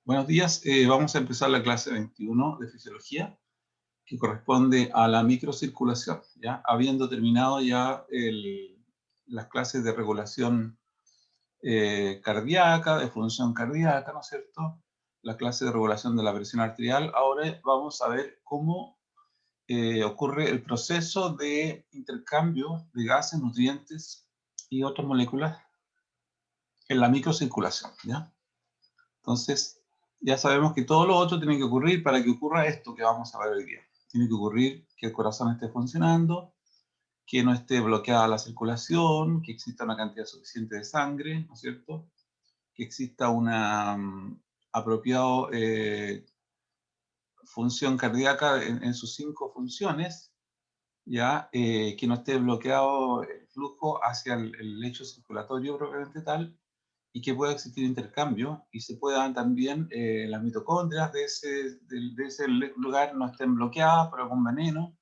Buenos días, vamos a empezar la clase 21 de fisiología, que corresponde a la microcirculación, ¿ya? Habiendo terminado ya las clases de regulación cardíaca, de función cardíaca, ¿no es cierto? La clase de regulación de la presión arterial. Ahora vamos a ver cómo ocurre el proceso de intercambio de gases, nutrientes y otras moléculas en la microcirculación, ¿ya? Entonces, ya sabemos que todo lo otro tiene que ocurrir para que ocurra esto que vamos a ver hoy día. Tiene que ocurrir que el corazón esté funcionando, que no esté bloqueada la circulación, que exista una cantidad suficiente de sangre, ¿no es cierto? Que exista una apropiada función cardíaca en sus 5 funciones, ya que no esté bloqueado el flujo hacia el lecho circulatorio propiamente tal, y que pueda existir intercambio y se puedan también las mitocondrias de ese lugar no estén bloqueadas por algún veneno.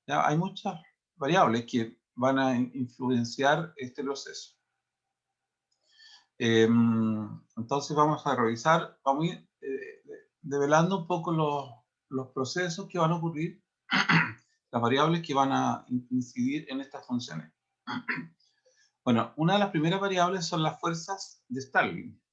¿Ya? Hay muchas variables que van a influenciar este proceso. Entonces vamos a revisar, vamos a ir develando un poco los procesos que van a ocurrir, las variables que van a incidir en estas funciones. Bueno, una de las primeras variables son las fuerzas de Stalin.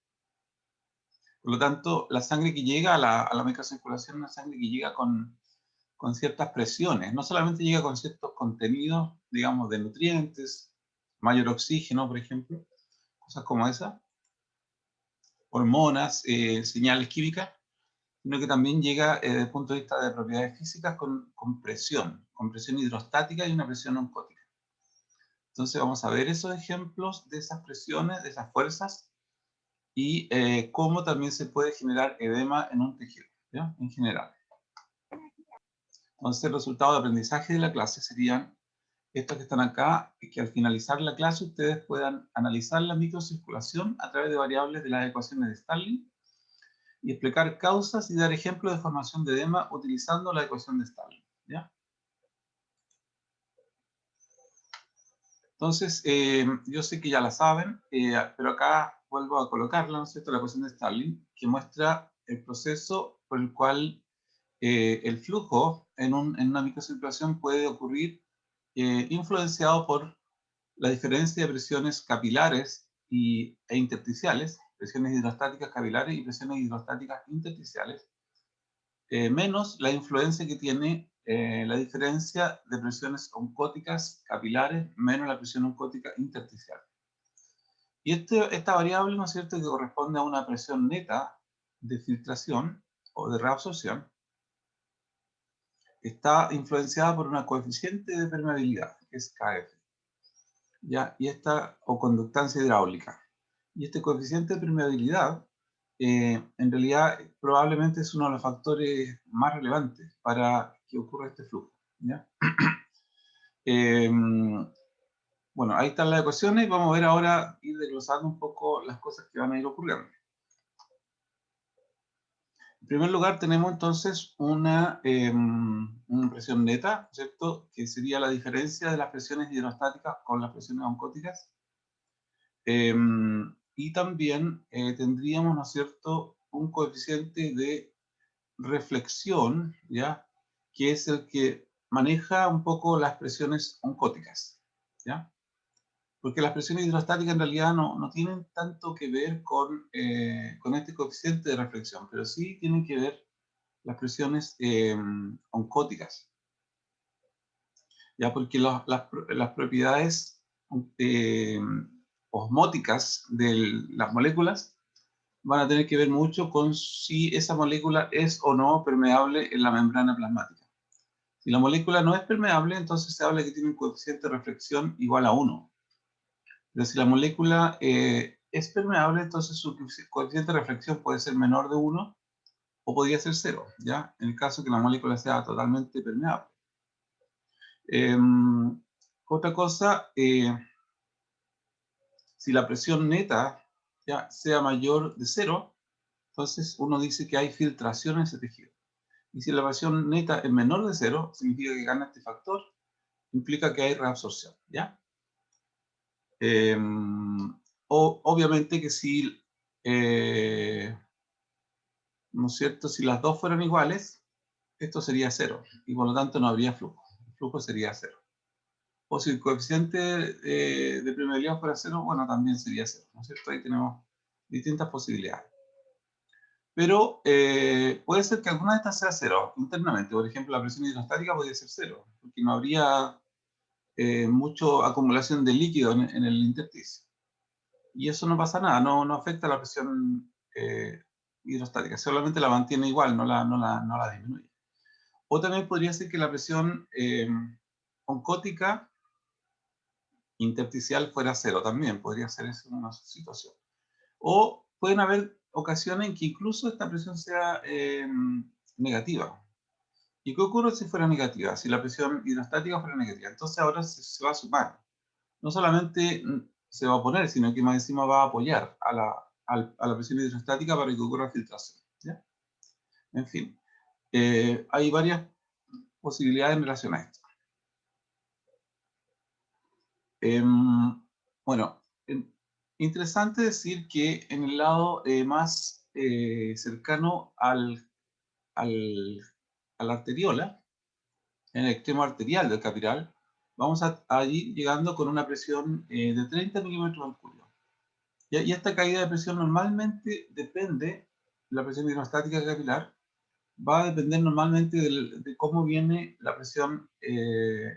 Por lo tanto, la sangre que llega a la microcirculación es una sangre que llega con ciertas presiones. No solamente llega con ciertos contenidos, digamos, de nutrientes, mayor oxígeno, por ejemplo, cosas como esas, hormonas, señales químicas, sino que también llega desde el punto de vista de propiedades físicas con presión hidrostática y una presión oncótica. Entonces vamos a ver esos ejemplos de esas presiones, de esas fuerzas, y cómo también se puede generar edema en un tejido, ¿ya? En general. Entonces, el resultado de aprendizaje de la clase serían estos que están acá, y que al finalizar la clase ustedes puedan analizar la microcirculación a través de variables de las ecuaciones de Stalin y explicar causas y dar ejemplos de formación de edema utilizando la ecuación de Stalin, ¿ya? Entonces, yo sé que ya la saben, pero acá vuelvo a colocarla, ¿no es cierto?, la ecuación de Stalin, que muestra el proceso por el cual el flujo en una microcirculación puede ocurrir influenciado por la diferencia de presiones capilares e intersticiales, presiones hidrostáticas capilares y presiones hidrostáticas intersticiales, menos la influencia que tiene la diferencia de presiones oncóticas capilares menos la presión oncótica intersticial. Y esta variable, ¿no es cierto?, que corresponde a una presión neta de filtración o de reabsorción, está influenciada por una coeficiente de permeabilidad, que es KF, ¿ya? O conductancia hidráulica. Y este coeficiente de permeabilidad, en realidad, probablemente es uno de los factores más relevantes para que ocurra este flujo, ¿ya? Bueno, ahí están las ecuaciones. Vamos a ver ahora, ir desglosando un poco las cosas que van a ir ocurriendo. En primer lugar, tenemos entonces una presión neta, ¿cierto?, que sería la diferencia de las presiones hidrostáticas con las presiones oncóticas. Y también tendríamos, ¿no es cierto?, un coeficiente de reflexión, ¿ya?, que es el que maneja un poco las presiones oncóticas, ¿ya? Porque las presiones hidrostáticas en realidad no tienen tanto que ver con este coeficiente de reflexión, pero sí tienen que ver las presiones oncóticas, ¿ya? Porque las propiedades eh, osmóticas de las moléculas van a tener que ver mucho con si esa molécula es o no permeable en la membrana plasmática. Si la molécula no es permeable, entonces se habla que tiene un coeficiente de reflexión igual a 1. Pero si la molécula es permeable, entonces su coeficiente de reflexión puede ser menor de 1 o podría ser 0, ¿ya? En el caso que la molécula sea totalmente permeable. Otra cosa, si la presión neta ya sea mayor de 0, entonces uno dice que hay filtración en ese tejido. Y si la presión neta es menor de 0, significa que gana este factor, implica que hay reabsorción, ¿ya? Obviamente que si ¿no es cierto? Si las dos fueran iguales, esto sería 0, y por lo tanto no habría flujo. El flujo sería 0. O si el coeficiente de permeabilidad fuera 0, bueno, también sería 0, ¿no es cierto? Ahí tenemos distintas posibilidades. Pero puede ser que alguna de estas sea 0 internamente. Por ejemplo, la presión hidrostática podría ser 0, porque no habría mucha acumulación de líquido en el intersticio. Y eso no pasa nada, no afecta la presión hidrostática, solamente la mantiene igual, no la disminuye. O también podría ser que la presión oncótica intersticial fuera 0 también, podría ser esa una situación. O pueden haber ocasiones en que incluso esta presión sea negativa. ¿Y qué ocurre si fuera negativa? Si la presión hidrostática fuera negativa. Entonces ahora se va a sumar. No solamente se va a poner, sino que más encima va a apoyar a la presión hidrostática para que ocurra filtración. ¿Ya? En fin, hay varias posibilidades en relación a esto. Bueno, interesante decir que en el lado más cercano a la arteriola, en el extremo arterial del capilar, vamos a ir llegando con una presión de 30 milímetros de mercurio. Y esta caída de presión normalmente depende, la presión hidrostática capilar, va a depender normalmente de cómo viene la presión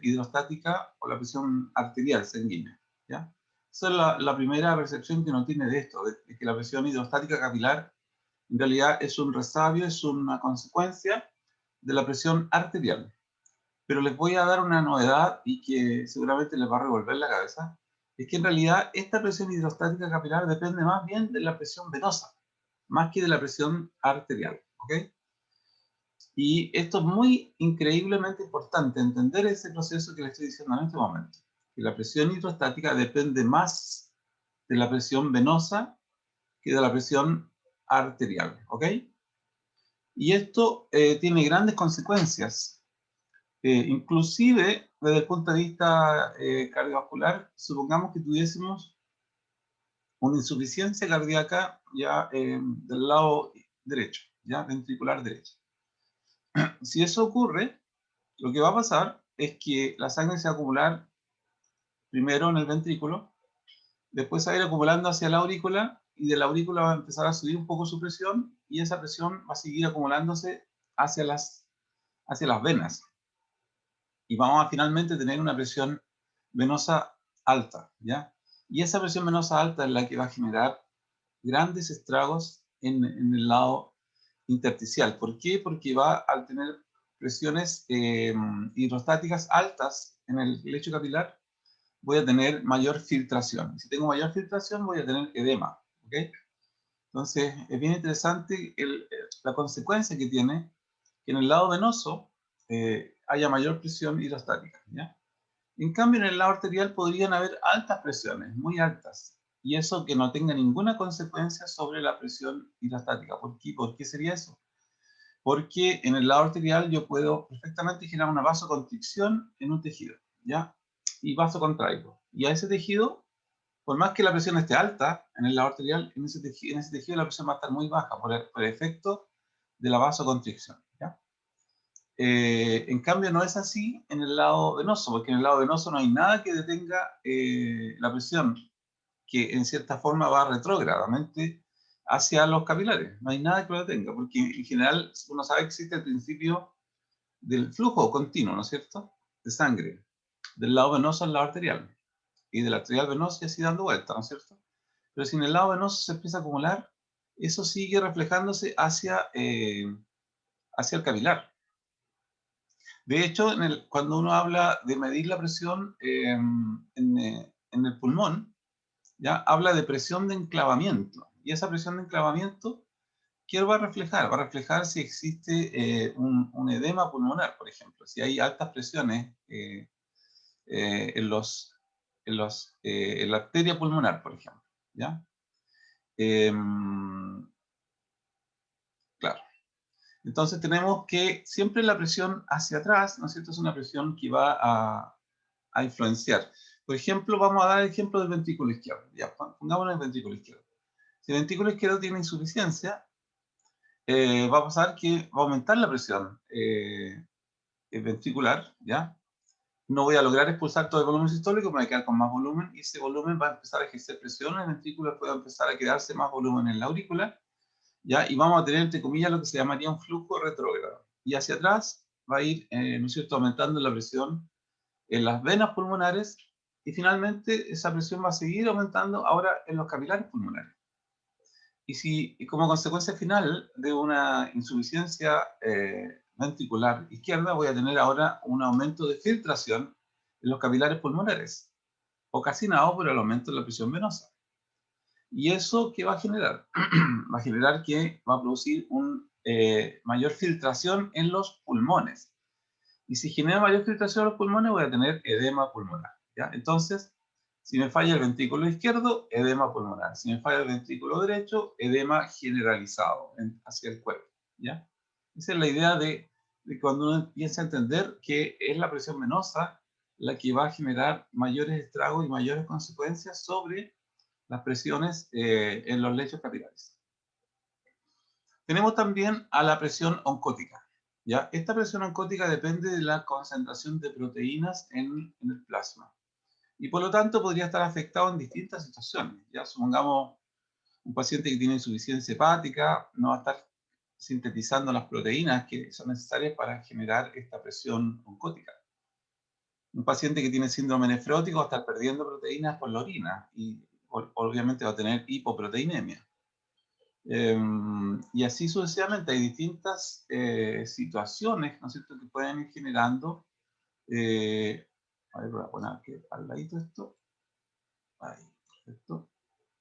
hidrostática o la presión arterial sanguínea. ¿Ya? Esa es la primera percepción que uno tiene de esto, de que la presión hidrostática capilar en realidad es un resabio, es una consecuencia de la presión arterial. Pero les voy a dar una novedad y que seguramente les va a revolver la cabeza, es que en realidad esta presión hidrostática capilar depende más bien de la presión venosa, más que de la presión arterial. ¿Ok? Y esto es muy increíblemente importante, entender ese proceso que les estoy diciendo en este momento. Que la presión hidrostática depende más de la presión venosa que de la presión arterial. ¿Ok? Y esto tiene grandes consecuencias. Inclusive, desde el punto de vista cardiovascular, supongamos que tuviésemos una insuficiencia cardíaca ya del lado derecho, ya ventricular derecho. Si eso ocurre, lo que va a pasar es que la sangre se va a acumular primero en el ventrículo, después se va a ir acumulando hacia la aurícula, y de la aurícula va a empezar a subir un poco su presión, y esa presión va a seguir acumulándose hacia las venas. Y vamos a finalmente tener una presión venosa alta, ¿ya? Y esa presión venosa alta es la que va a generar grandes estragos en el lado intersticial. ¿Por qué? Porque al tener presiones hidrostáticas altas en el lecho capilar, voy a tener mayor filtración. Si tengo mayor filtración, voy a tener edema, ¿ok? Entonces, es bien interesante la consecuencia que tiene que en el lado venoso haya mayor presión hidrostática, ¿ya? En cambio, en el lado arterial podrían haber altas presiones, muy altas, y eso que no tenga ninguna consecuencia sobre la presión hidrostática. ¿Por qué? ¿Por qué sería eso? Porque en el lado arterial yo puedo perfectamente generar una vasoconstricción en un tejido, ¿ya? Y vasocontraigo. Y a ese tejido, por más que la presión esté alta en el lado arterial, en ese tejido la presión va a estar muy baja por efecto de la vasoconstricción, ¿ya? En cambio, no es así en el lado venoso, porque en el lado venoso no hay nada que detenga la presión, que en cierta forma va retrógradamente hacia los capilares. No hay nada que lo detenga, porque en general uno sabe que existe el principio del flujo continuo, ¿no es cierto?, de sangre, del lado venoso al lado arterial, y del arterial venoso y así dando vuelta, ¿no es cierto? Pero si en el lado venoso se empieza a acumular, eso sigue reflejándose hacia el capilar. De hecho, cuando uno habla de medir la presión en el pulmón, ya habla de presión de enclavamiento. Y esa presión de enclavamiento, ¿qué va a reflejar? Va a reflejar si existe un edema pulmonar, por ejemplo. Si hay altas presiones en la arteria pulmonar, por ejemplo. ¿Ya? Claro. Entonces tenemos que siempre la presión hacia atrás, ¿no es cierto?, es una presión que va a influenciar. Por ejemplo, vamos a dar el ejemplo del ventrículo izquierdo. Ya, pongámoslo en el ventrículo izquierdo. Si el ventrículo izquierdo tiene insuficiencia, va a pasar que va a aumentar la presión ventricular, ¿ya? No voy a lograr expulsar todo el volumen sistólico, me voy a quedar con más volumen, y ese volumen va a empezar a ejercer presión en el ventrículo, puede empezar a quedarse más volumen en la aurícula, ¿ya? Y vamos a tener, entre comillas, lo que se llamaría un flujo retrógrado. Y hacia atrás va a ir, ¿no es cierto?, aumentando la presión en las venas pulmonares, y finalmente esa presión va a seguir aumentando ahora en los capilares pulmonares. Y como consecuencia final de una insuficiencia ventricular izquierda, voy a tener ahora un aumento de filtración en los capilares pulmonares, ocasionado por el aumento de la presión venosa. ¿Y eso qué va a generar? Va a generar que va a producir una mayor filtración en los pulmones. Y si genera mayor filtración en los pulmones, voy a tener edema pulmonar, ¿ya? Entonces, si me falla el ventrículo izquierdo, edema pulmonar. Si me falla el ventrículo derecho, edema generalizado hacia el cuerpo, ¿ya? Esa es la idea de cuando uno empieza a entender que es la presión venosa la que va a generar mayores estragos y mayores consecuencias sobre las presiones en los lechos capilares. Tenemos también a la presión oncótica, ¿ya? Esta presión oncótica depende de la concentración de proteínas en el plasma. Y por lo tanto podría estar afectado en distintas situaciones. Ya supongamos un paciente que tiene insuficiencia hepática, no va a estar sintetizando las proteínas que son necesarias para generar esta presión oncótica. Un paciente que tiene síndrome nefrótico va a estar perdiendo proteínas por la orina y obviamente va a tener hipoproteinemia. Y así sucesivamente hay distintas situaciones, ¿no es cierto?, que pueden ir generando. A ver, voy a poner aquí al ladito esto. Ahí, perfecto.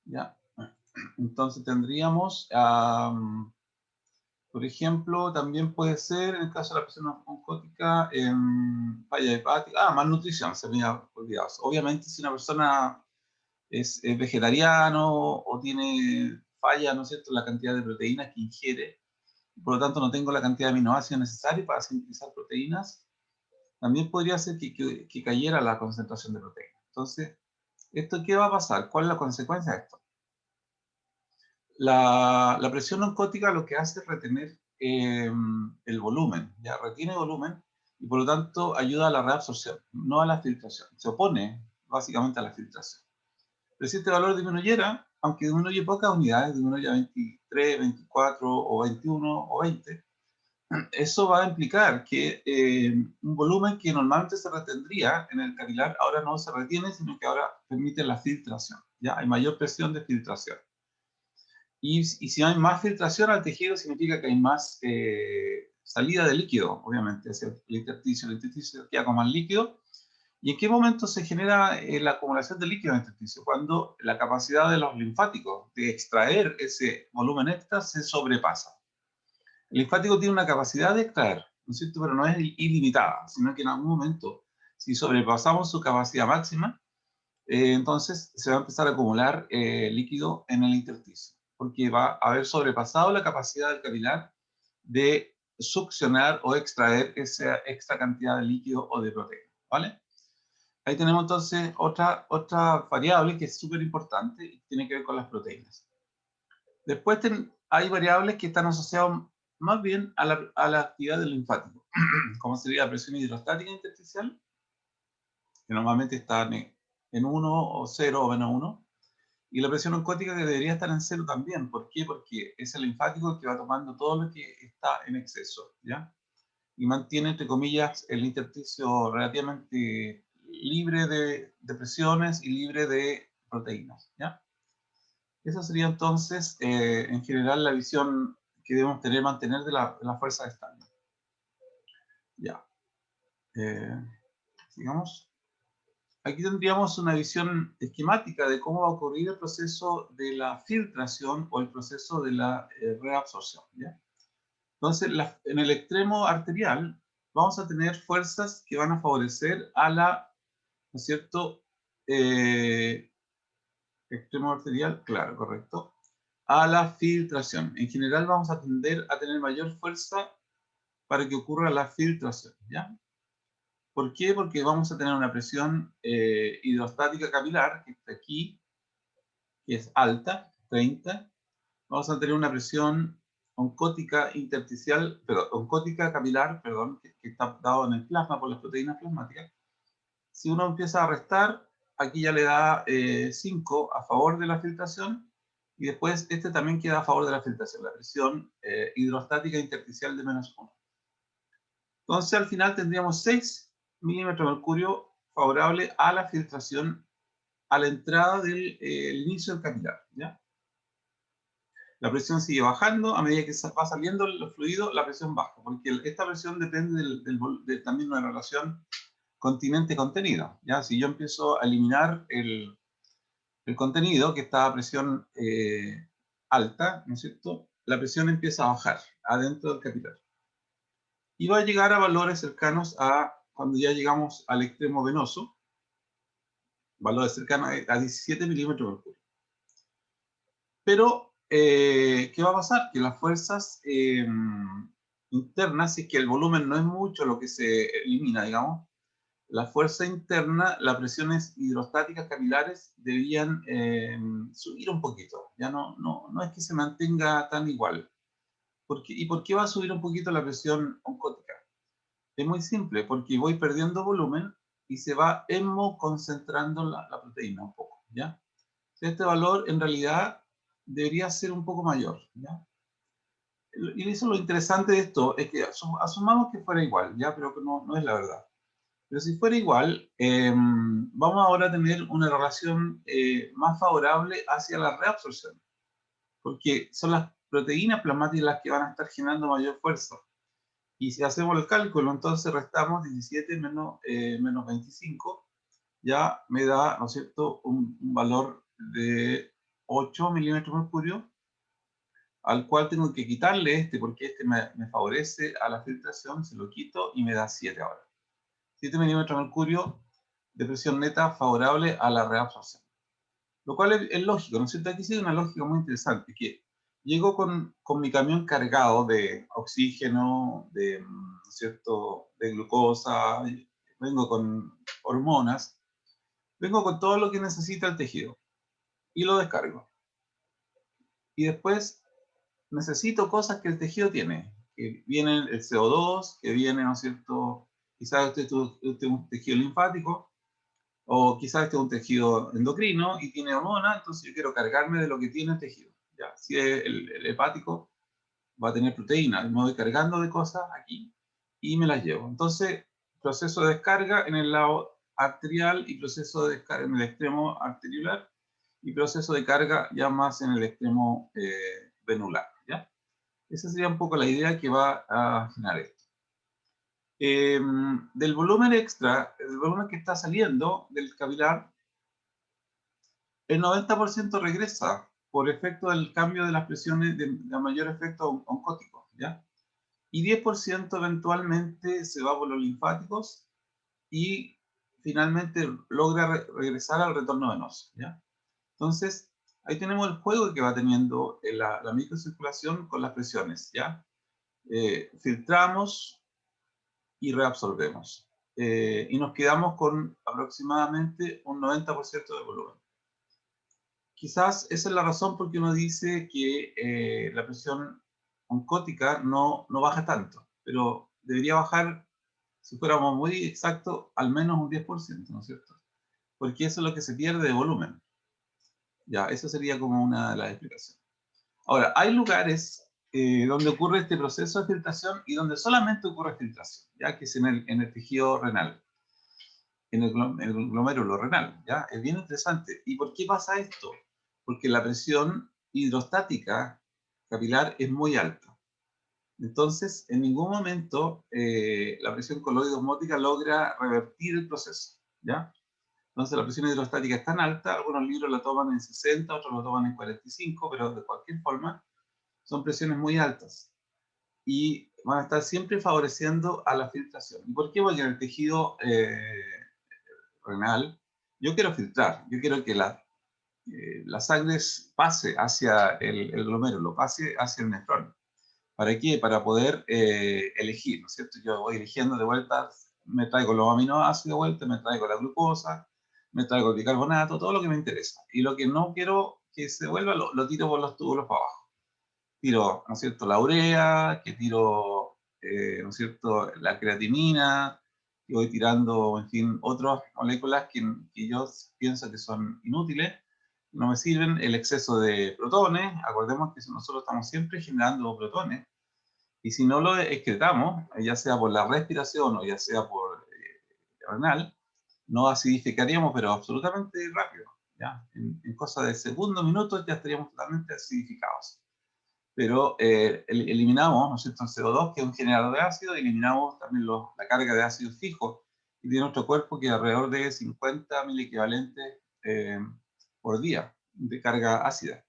Ya. Entonces tendríamos, por ejemplo, también puede ser, en el caso de la presión oncótica, falla hepática, malnutrición, se me había olvidado. Obviamente, si una persona es vegetariano o tiene falla, ¿no es cierto?, la cantidad de proteínas que ingiere, por lo tanto no tengo la cantidad de aminoácidos necesarios para sintetizar proteínas, también podría ser que cayera la concentración de proteínas. Entonces, ¿esto qué va a pasar? ¿Cuál es la consecuencia de esto? La presión oncótica lo que hace es retener el volumen, ya retiene volumen y por lo tanto ayuda a la reabsorción, no a la filtración. Se opone básicamente a la filtración. Pero si este valor disminuyera, aunque disminuye pocas unidades, disminuye a 23, 24 o 21 o 20, eso va a implicar que un volumen que normalmente se retendría en el capilar ahora no se retiene, sino que ahora permite la filtración. ¿Ya? Hay mayor presión de filtración. Y si hay más filtración al tejido, significa que hay más salida de líquido, obviamente, hacia el intersticio. El intersticio queda con más líquido. ¿Y en qué momento se genera la acumulación de líquido en el intersticio? Cuando la capacidad de los linfáticos de extraer ese volumen extra se sobrepasa. El linfático tiene una capacidad de extraer, ¿no es cierto?, pero no es ilimitada, sino que en algún momento, si sobrepasamos su capacidad máxima, entonces se va a empezar a acumular líquido en el intersticio, porque va a haber sobrepasado la capacidad del capilar de succionar o extraer esa extra cantidad de líquido o de proteína, ¿vale? Ahí tenemos entonces otra variable que es súper importante y tiene que ver con las proteínas. Después hay variables que están asociadas más bien a la actividad del linfático, como sería la presión hidrostática intersticial, que normalmente está en 1 o 0 o menos 1, y la presión oncótica que debería estar en 0 también. ¿Por qué? Porque es el linfático el que va tomando todo lo que está en exceso, ¿ya? Y mantiene, entre comillas, el intersticio relativamente libre de presiones y libre de proteínas, ¿ya? Esa sería entonces, en general, la visión que debemos mantener de la fuerza estándar. Ya. Sigamos. Aquí tendríamos una visión esquemática de cómo va a ocurrir el proceso de la filtración o el proceso de la reabsorción, ¿ya? Entonces, en el extremo arterial vamos a tener fuerzas que van a favorecer a la, ¿no es cierto? Extremo arterial, claro, correcto. A la filtración. En general vamos a tender a tener mayor fuerza para que ocurra la filtración, ¿ya? ¿Por qué? Porque vamos a tener una presión hidrostática capilar, que está aquí, que es alta, 30. Vamos a tener una presión oncótica intersticial, perdón, oncótica capilar, perdón, que está dado en el plasma por las proteínas plasmáticas. Si uno empieza a restar, aquí ya le da 5 a favor de la filtración, y después este también queda a favor de la filtración, la presión hidrostática intersticial de -1. Entonces al final tendríamos 6 milímetros de mercurio favorable a la filtración a la entrada del inicio del capilar, ¿ya? La presión sigue bajando, a medida que va saliendo el fluido, la presión baja, porque esta presión depende también de una relación continente-contenido, ¿ya? Si yo empiezo a eliminar el contenido que está a presión alta, ¿no es cierto? La presión empieza a bajar adentro del capilar. Y va a llegar a valores cercanos a, cuando ya llegamos al extremo venoso, valores cercanos a 17 milímetros de mercurio. Pero, ¿qué va a pasar? Que las fuerzas internas, si es que el volumen no es mucho lo que se elimina, digamos, la fuerza interna, las presiones hidrostáticas capilares deberían subir un poquito. Ya no es que se mantenga tan igual. ¿Y por qué va a subir un poquito la presión oncótica? Es muy simple, porque voy perdiendo volumen y se va hemoconcentrando la proteína un poco, ¿ya? Este valor en realidad debería ser un poco mayor, ¿ya? Y eso lo interesante de esto es que asumamos que fuera igual, ¿ya? Pero que no es la verdad. Pero si fuera igual, vamos ahora a tener una relación más favorable hacia la reabsorción, porque son las proteínas plasmáticas las que van a estar generando mayor fuerza. Y si hacemos el cálculo, entonces restamos 17 menos 25, ya me da, ¿no es cierto?, un valor de 8 milímetros de mercurio, al cual tengo que quitarle este, porque este me favorece a la filtración, se lo quito y me da 7 ahora. 7 milímetros de mercurio de presión neta favorable a la reabsorción. Lo cual es lógico, ¿no es cierto? Aquí sigue una lógica muy interesante, que llego con mi camión cargado de oxígeno, ¿no es cierto?, de glucosa, vengo con hormonas, vengo con todo lo que necesita el tejido y lo descargo. Y después necesito cosas que el tejido tiene, que viene el CO2, que viene, ¿no es cierto?, quizás este es un tejido linfático, o quizás este es un tejido endocrino y tiene hormona, entonces yo quiero cargarme de lo que tiene el tejido. Ya, si es el hepático, va a tener proteína, me voy cargando de cosas aquí y me las llevo. Entonces, proceso de descarga en el lado arterial y proceso de descarga en el extremo arteriolar y proceso de carga ya más en el extremo venular, ¿ya? Esa sería un poco la idea que va a generar esto. Del volumen extra, el volumen que está saliendo del capilar, el 90% regresa por efecto del cambio de las presiones de mayor efecto oncótico, ¿ya? Y 10% eventualmente se va por los linfáticos y finalmente logra regresar al retorno venoso, ¿ya? Entonces, ahí tenemos el juego que va teniendo la microcirculación con las presiones, ¿ya? Filtramos y reabsorbemos. Y nos quedamos con aproximadamente un 90% de volumen. Quizás esa es la razón por qué uno dice que la presión oncótica no baja tanto, pero debería bajar, si fuéramos muy exactos, al menos un 10%, ¿no es cierto? Porque eso es lo que se pierde de volumen. Ya, eso sería como una de las explicaciones. Ahora, hay lugares donde ocurre este proceso de filtración y donde solamente ocurre filtración, ya que es en el tejido renal, en el glomérulo renal, ¿ya? Es bien interesante. ¿Y por qué pasa esto? Porque la presión hidrostática capilar es muy alta. Entonces, en ningún momento la presión coloide-osmótica logra revertir el proceso, ¿ya? Entonces, la presión hidrostática es tan alta, algunos libros la toman en 60, otros la toman en 45, pero de cualquier forma, son presiones muy altas y van a estar siempre favoreciendo a la filtración. ¿Y por qué? Porque en el tejido renal, yo quiero filtrar, yo quiero que la sangre pase hacia el glomérulo, pase hacia el nefrón. ¿Para qué? Para poder elegir, ¿no es cierto? Yo voy eligiendo de vuelta, me traigo los aminoácidos de vuelta, me traigo la glucosa, me traigo el bicarbonato, todo lo que me interesa. Y lo que no quiero que se vuelva, lo tiro por los túbulos para abajo. tiro, ¿no es cierto?, la urea, que tiro, ¿no es cierto?, la creatinina, que voy tirando, en fin, otras moléculas que yo pienso que son inútiles, no me sirven, el exceso de protones, acordemos que nosotros estamos siempre generando protones, y si no lo excretamos, ya sea por la respiración o ya sea por renal, no acidificaríamos, pero absolutamente rápido, ¿ya? En cosa de segundos, minutos, ya estaríamos totalmente acidificados. Pero eliminamos, ¿no es cierto?, el CO2, que es un generador de ácido, y eliminamos también la carga de ácido fijo que tiene nuestro cuerpo, que es alrededor de 50 miliequivalentes por día de carga ácida.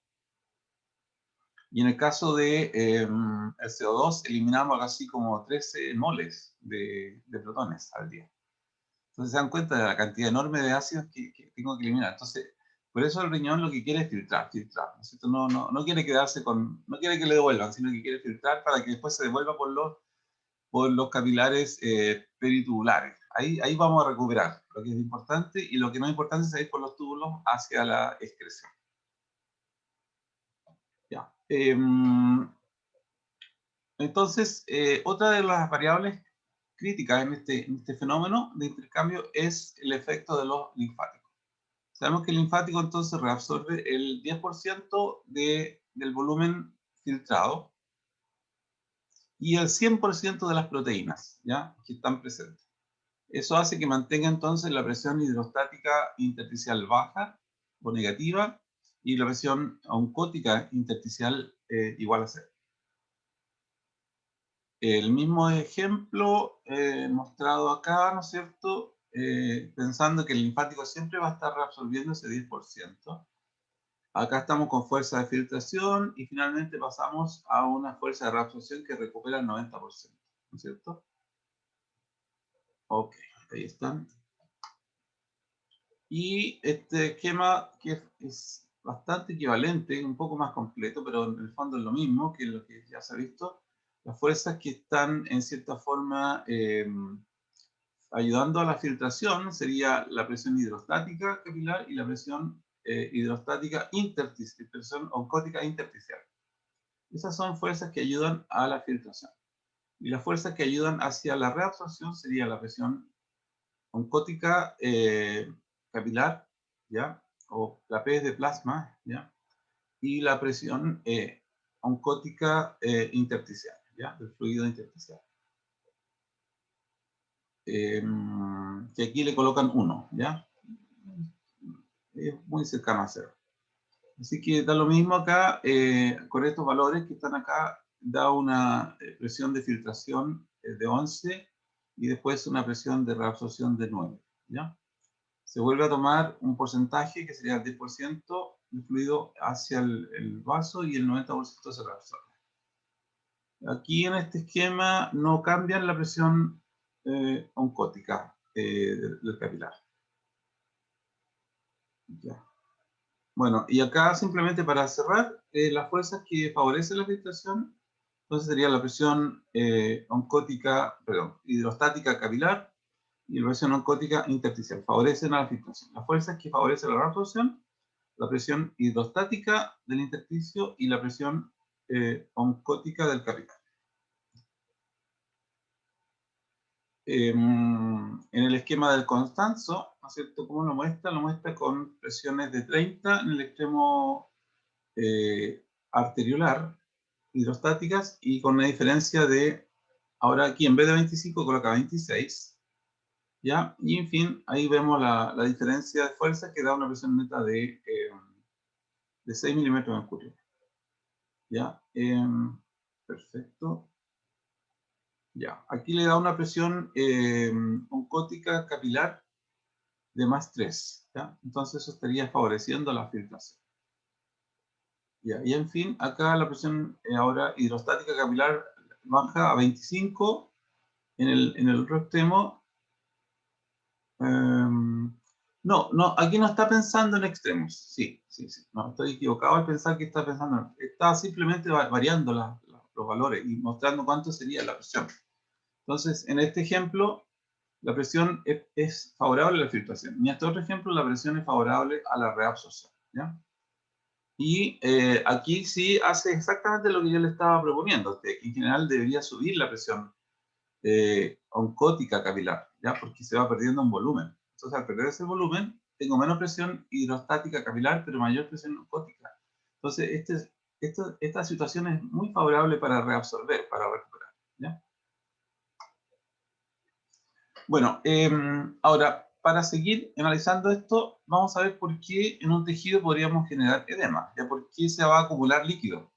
Y en el caso de el CO2, eliminamos algo así como 13 moles de protones al día. Entonces se dan cuenta de la cantidad enorme de ácidos que tengo que eliminar. Entonces, por eso el riñón lo que quiere es filtrar, ¿no es cierto? No quiere quedarse con, no quiere que le devuelvan, sino que quiere filtrar para que después se devuelva por los capilares peritubulares. Ahí vamos a recuperar lo que es importante, y lo que no es importante es ir por los túbulos hacia la excreción. Ya. Entonces, otra de las variables críticas en este fenómeno de intercambio es el efecto de los linfáticos. Sabemos que el linfático entonces reabsorbe el 10% del volumen filtrado y el 100% de las proteínas, ¿ya?, que están presentes. Eso hace que mantenga entonces la presión hidrostática intersticial baja o negativa, y la presión oncótica intersticial igual a 0. El mismo ejemplo mostrado acá, ¿no es cierto?, pensando que el linfático siempre va a estar reabsorbiendo ese 10%. Acá estamos con fuerza de filtración y finalmente pasamos a una fuerza de reabsorción que recupera el 90%, ¿no es cierto? Ok, ahí están. Y este esquema, que es bastante equivalente, un poco más completo, pero en el fondo es lo mismo que lo que ya se ha visto. Las fuerzas que están en cierta forma ayudando a la filtración sería la presión hidrostática capilar y la presión hidrostática intersticial, presión oncótica intersticial. Esas son fuerzas que ayudan a la filtración. Y las fuerzas que ayudan hacia la reabsorción sería la presión oncótica capilar, ¿ya?, o la P de plasma, ¿ya?, y la presión oncótica intersticial, ¿ya?, del fluido intersticial. Que aquí le colocan 1, ¿ya? Es muy cercano a 0. Así que da lo mismo acá, con estos valores que están acá, da una presión de filtración de 11 y después una presión de reabsorción de 9, ¿ya? Se vuelve a tomar un porcentaje que sería el 10% del fluido hacia el vaso y el 90% se reabsorbe. Aquí en este esquema no cambian la presión oncótica del capilar. Ya. Bueno, y acá simplemente para cerrar, las fuerzas que favorecen la filtración, entonces sería la presión oncótica, perdón, hidrostática capilar y la presión oncótica intersticial, favorecen a la filtración. Las fuerzas que favorecen la reabsorción, la presión hidrostática del intersticio y la presión oncótica del capilar. En el esquema del Constanzo, ¿no es cierto?, ¿cómo lo muestra? Lo muestra con presiones de 30 en el extremo arteriolar, hidrostáticas, y con una diferencia de, ahora aquí en vez de 25 coloca 26, ¿ya? Y en fin, ahí vemos la diferencia de fuerza que da una presión neta de 6 milímetros de mercurio. ¿Ya? Perfecto. Ya, aquí le da una presión oncótica capilar de más 3, ¿ya? Entonces eso estaría favoreciendo la filtración. Ya, y en fin, acá la presión ahora hidrostática capilar baja a 25 en el otro extremo. No, aquí no está pensando en extremos. Sí. No, estoy equivocado al pensar que está pensando. Está simplemente variando los valores y mostrando cuánto sería la presión. Entonces, en este ejemplo, la presión es favorable a la filtración. Y en este otro ejemplo, la presión es favorable a la reabsorción, ¿ya? Y aquí sí hace exactamente lo que yo le estaba proponiendo, que en general debería subir la presión oncótica capilar, ¿ya? Porque se va perdiendo en volumen. Entonces, al perder ese volumen, tengo menos presión hidrostática capilar, pero mayor presión oncótica. Entonces, esta situación es muy favorable para reabsorber, para recuperar, ¿ya? Bueno, ahora, para seguir analizando esto, vamos a ver por qué en un tejido podríamos generar edema, ¿ya? ¿Por qué se va a acumular líquido?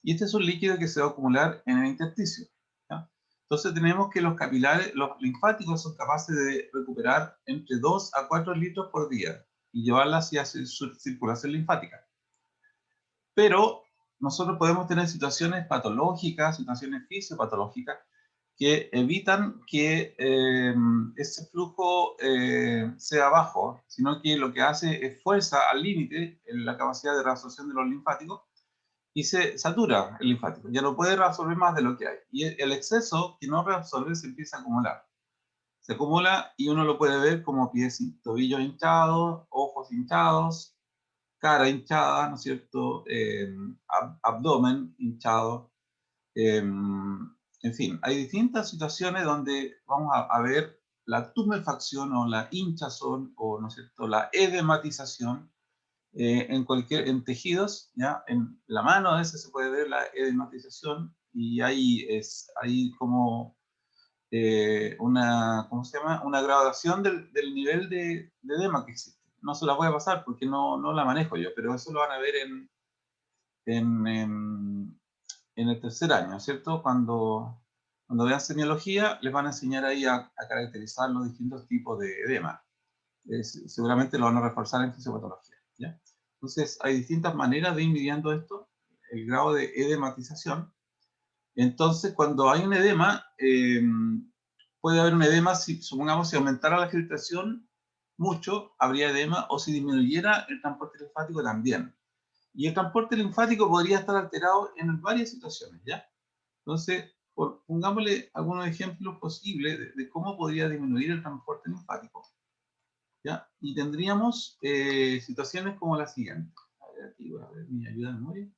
Y este es un líquido que se va a acumular en el intersticio, ¿ya? Entonces tenemos que los capilares, los linfáticos son capaces de recuperar entre 2 a 4 litros por día y llevarla hacia su circulación linfática. Pero nosotros podemos tener situaciones patológicas, situaciones fisiopatológicas, que evitan que ese flujo sea bajo, sino que lo que hace es fuerza al límite en la capacidad de reabsorción de los linfáticos y se satura el linfático. Ya no puede reabsorber más de lo que hay. Y el exceso que no reabsorbe se empieza a acumular. Se acumula y uno lo puede ver como pies, tobillos hinchados, ojos hinchados, cara hinchada, ¿no es cierto? Abdomen hinchado. En fin, hay distintas situaciones donde vamos a ver la tumefacción o la hinchazón o, ¿no es cierto?, la edematización en tejidos, ¿ya? En la mano a veces se puede ver la edematización y hay como ¿cómo se llama? Una gradación del nivel de edema que existe. No se la voy a pasar porque no la manejo yo, pero eso lo van a ver en, en, en el tercer año, ¿cierto? Cuando vean semiología, les van a enseñar ahí a caracterizar los distintos tipos de edema. Seguramente lo van a reforzar en fisiopatología, ¿ya? Entonces, hay distintas maneras de ir midiendo esto, el grado de edematización. Entonces, cuando hay un edema, puede haber un edema, si, supongamos, si aumentara la filtración mucho, habría edema, o si disminuyera el transporte linfático también. Y el transporte linfático podría estar alterado en varias situaciones, ¿ya? Entonces, pongámosle algunos ejemplos posibles de cómo podría disminuir el transporte linfático, ¿ya? Y tendríamos situaciones como la siguiente. A ver, aquí voy a ver mi ayuda de memoria.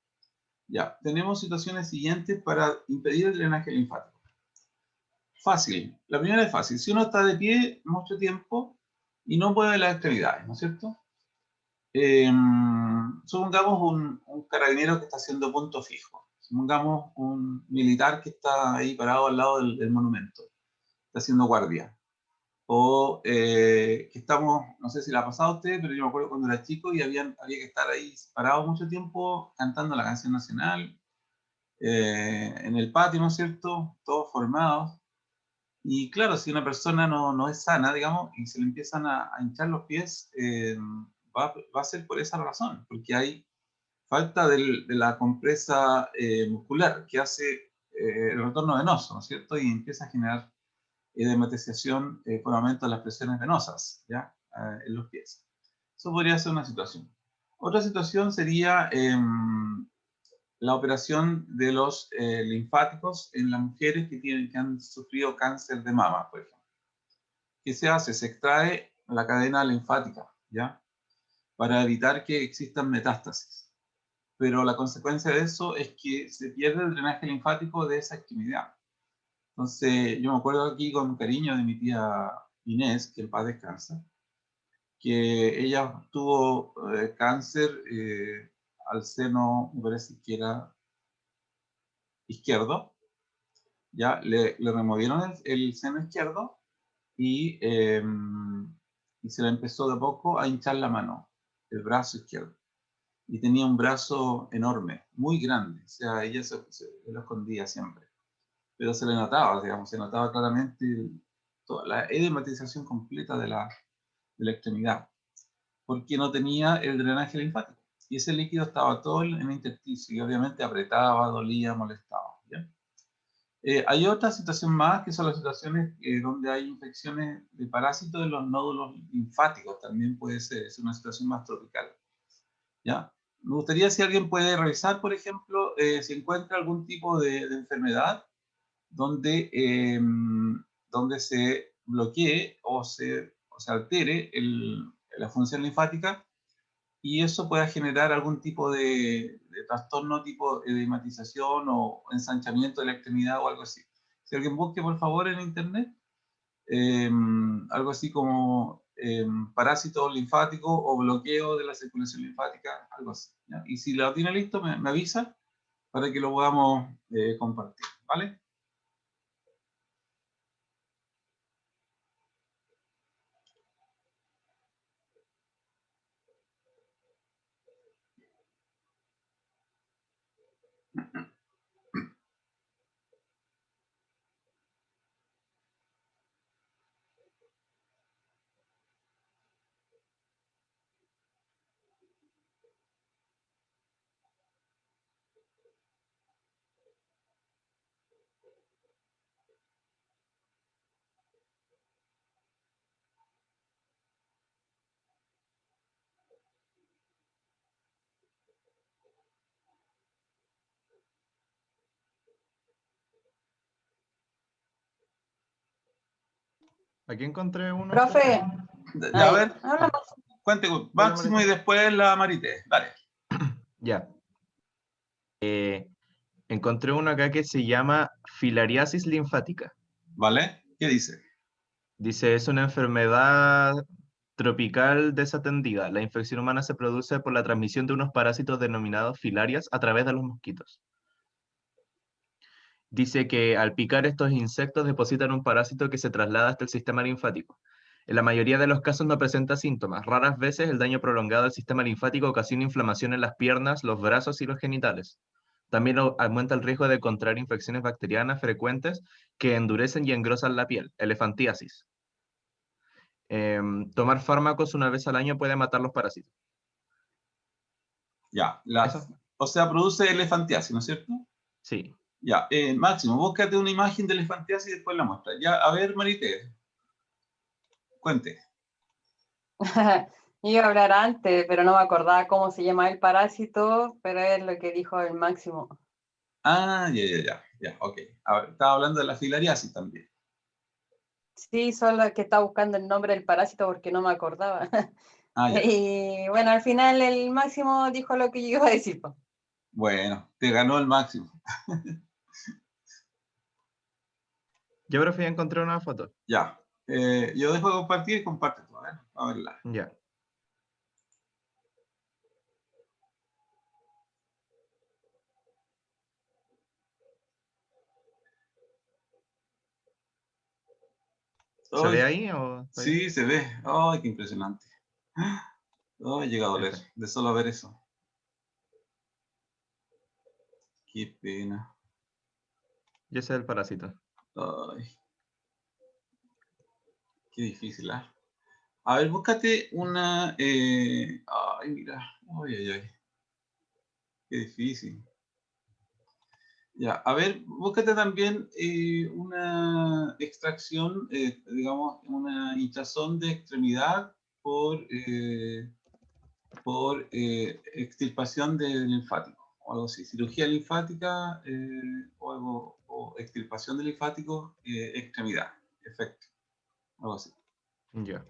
Ya, tenemos situaciones siguientes para impedir el drenaje linfático. Fácil. La primera es fácil. Si uno está de pie mucho tiempo y no mueve las extremidades, ¿no es cierto? Supongamos un carabinero que está haciendo punto fijo. Supongamos un militar que está ahí parado al lado del monumento. Está haciendo guardia. O que estamos, no sé si la ha pasado a usted, pero yo me acuerdo cuando era chico y había que estar ahí parado mucho tiempo cantando la canción nacional en el patio, ¿no es cierto? Todos formados. Y claro, si una persona no es sana, digamos, y se le empiezan a hinchar los pies, va a ser por esa razón, porque hay falta de la compresa muscular que hace el retorno venoso, ¿no es cierto? Y empieza a generar edematización por aumento de las presiones venosas, ¿ya? En los pies. Eso podría ser una situación. Otra situación sería la operación de los linfáticos en las mujeres que han sufrido cáncer de mama, por ejemplo. ¿Qué se hace? Se extrae la cadena linfática, ¿ya? Para evitar que existan metástasis. Pero la consecuencia de eso es que se pierde el drenaje linfático de esa extremidad. Entonces, yo me acuerdo aquí con cariño de mi tía Inés, que en paz descansa, que ella tuvo cáncer al seno, me parece que era izquierdo, ya le removieron el seno izquierdo y se le empezó de poco a hinchar la mano, el brazo izquierdo. Y tenía un brazo enorme, muy grande, o sea, ella se lo escondía siempre. Pero se le notaba, digamos, se notaba claramente toda la edematización completa de la extremidad, porque no tenía el drenaje linfático. Y ese líquido estaba todo en el intestino y obviamente apretaba, dolía, molestaba. ¿Ya? Hay otra situación más, que son las situaciones donde hay infecciones de parásitos en los nódulos linfáticos, también puede ser, es una situación más tropical. ¿Ya? Me gustaría si alguien puede revisar, por ejemplo, si encuentra algún tipo de enfermedad donde, donde se bloquee o se altere la función linfática y eso pueda generar algún tipo de trastorno tipo edematización o ensanchamiento de la extremidad o algo así. Si alguien busque, por favor, en internet, algo así como parásito linfático o bloqueo de la circulación linfática, algo así, ¿ya? Y si lo tiene listo, me avisa para que lo podamos compartir, ¿vale? Aquí encontré uno. Profe, Ya, a ay, ver, hablamos. cuente Hola, Máximo y Marita. después la Marité, dale. Ya. Encontré uno acá que se llama filariasis linfática. ¿Vale? ¿Qué dice? Dice, es una enfermedad tropical desatendida. La infección humana se produce por la transmisión de unos parásitos denominados filarias a través de los mosquitos. Dice que al picar estos insectos depositan un parásito que se traslada hasta el sistema linfático. En la mayoría de los casos no presenta síntomas. Raras veces el daño prolongado del sistema linfático ocasiona inflamación en las piernas, los brazos y los genitales. También aumenta el riesgo de contraer infecciones bacterianas frecuentes que endurecen y engrosan la piel, elefantiasis. Tomar fármacos una vez al año puede matar los parásitos. Ya, ¿Eso? o sea, produce elefantiasis, ¿no es cierto? Sí. Ya, Máximo, búscate una imagen de elefantiasis y después la muestra. Ya, a ver, Marité, cuente. Iba a hablar antes, pero no me acordaba cómo se llama el parásito, pero es lo que dijo el Máximo. Ah, ya, ok. A ver, estaba hablando de la filariasis también. Sí, solo que estaba buscando el nombre del parásito porque no me acordaba. Ah, ya. Y bueno, al final el Máximo dijo lo que yo iba a decir, po. Bueno, te ganó el Máximo. Yo prefiero encontrar una foto. Ya. Yo dejo de compartir y comparte tú, a ver, a verla. Ya. ¿Se ve Ay, ahí o está bien? sí, se ve. Ay, qué impresionante. Ay, llega a doler F. de solo ver eso. Qué pena. Y ese es el parásito. Ay, qué difícil, ¿ah? A ver, búscate una. Ay, mira. Ay. Qué difícil. Ya, a ver, búscate también una extracción, digamos, una hinchazón de extremidad por extirpación del linfático, o algo así. Cirugía linfática o extirpación de linfático, extremidad, efecto, algo así. Ya.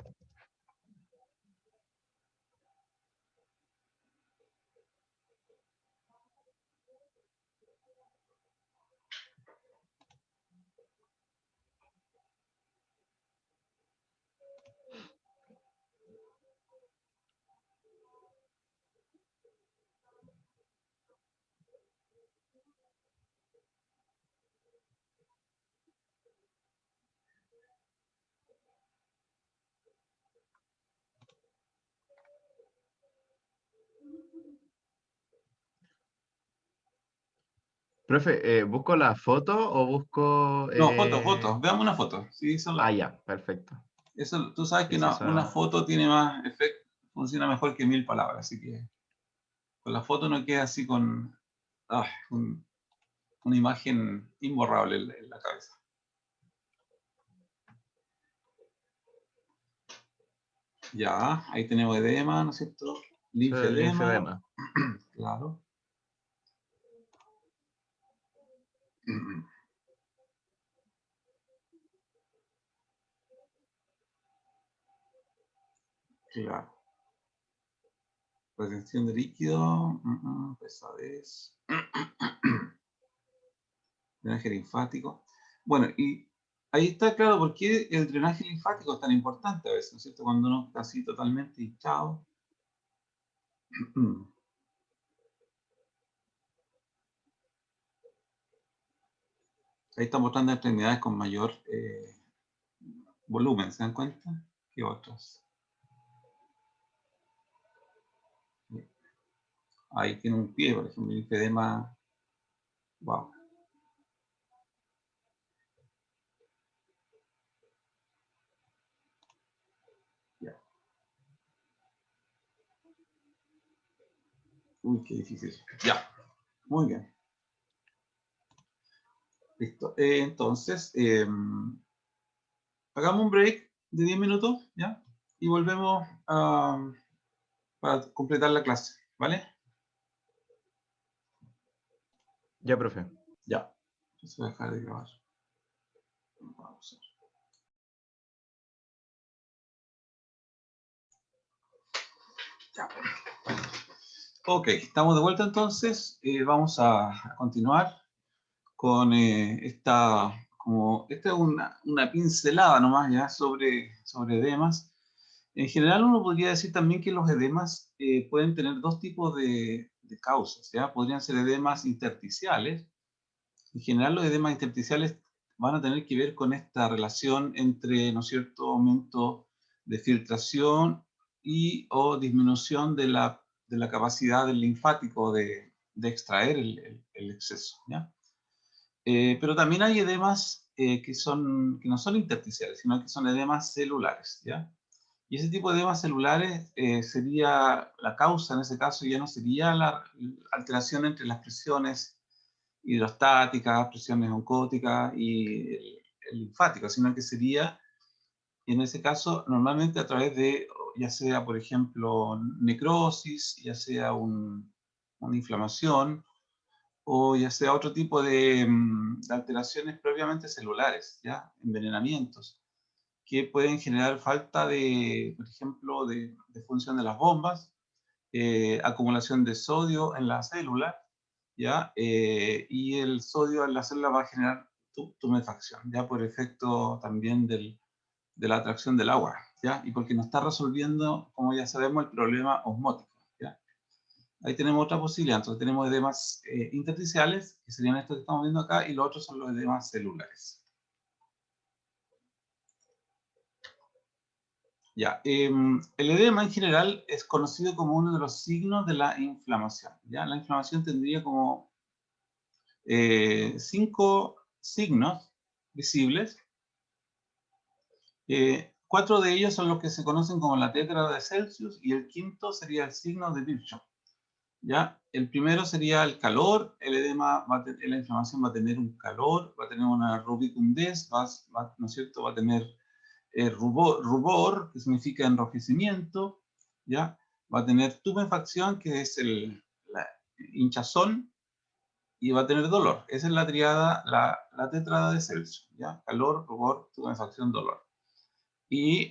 Profe, ¿busco la foto o busco...? No, fotos, veamos una foto. Sí, Ya, perfecto. eso, tú sabes que Sí, sí, una eso... foto tiene más efecto, funciona mejor que 1000 palabras, así que con la foto no queda así con una imagen imborrable en la cabeza. Ya, ahí tenemos edema, ¿no es cierto? Eso es el Linfedema, linfedema. claro. Claro, retención de líquido, pesadez, drenaje linfático. Bueno, y ahí está claro por qué el drenaje linfático es tan importante a veces, ¿no es cierto? Cuando uno está así totalmente hinchado. Ahí están mostrando extremidades con mayor volumen, ¿se dan cuenta? Que otras. Ahí tiene un pie, por ejemplo, linfedema. Wow. Ya. Uy, qué difícil. Ya. Muy bien. Listo. Entonces, hagamos un break de 10 minutos, ¿ya? Y volvemos para completar la clase, ¿vale? Ya, profe. Ya. Entonces voy a dejar de grabar. Vamos a ver. Ya. Ok, estamos de vuelta entonces. Vamos a continuar con esta es una pincelada nomás ya sobre edemas. En general uno podría decir también que los edemas pueden tener dos tipos de causas, ¿ya? Podrían ser edemas intersticiales. En general los edemas intersticiales van a tener que ver con esta relación entre, ¿no es cierto?, aumento de filtración y o disminución de la capacidad del linfático de extraer el exceso, ¿ya? Pero también hay edemas que no son intersticiales, sino que son edemas celulares, ¿ya? Y ese tipo de edemas celulares sería, la causa en ese caso ya no sería la alteración entre las presiones hidrostáticas, presiones oncóticas y el linfático, sino que sería, en ese caso, normalmente a través de, ya sea, por ejemplo, necrosis, ya sea una inflamación, o ya sea otro tipo de alteraciones propiamente celulares, ¿ya? Envenenamientos, que pueden generar falta de, por ejemplo, de función de las bombas, acumulación de sodio en la célula, ¿ya? Y el sodio en la célula va a generar tumefacción, ¿ya? Por efecto también de la atracción del agua, ¿ya? Y porque no está resolviendo, como ya sabemos, el problema osmótico, ¿ya? Ahí tenemos otra posibilidad. Entonces tenemos edemas intersticiales, que serían estos que estamos viendo acá, y los otros son los edemas celulares. Ya, el edema en general es conocido como uno de los signos de la inflamación. ¿Ya? La inflamación tendría como 5 signos visibles. 4 de ellos son los que se conocen como la tétrada de Celsius, y el quinto sería el signo de Virchow. ¿Ya? El primero sería el calor. El edema, la inflamación va a tener un calor, va a tener una rubicundez, ¿no es cierto? Va a tener rubor, que significa enrojecimiento, ¿ya? Va a tener tumefacción, que es la hinchazón, y va a tener dolor. Esa es la triada, la tetrada de Celsius, ¿ya? Calor, rubor, tumefacción, dolor. Y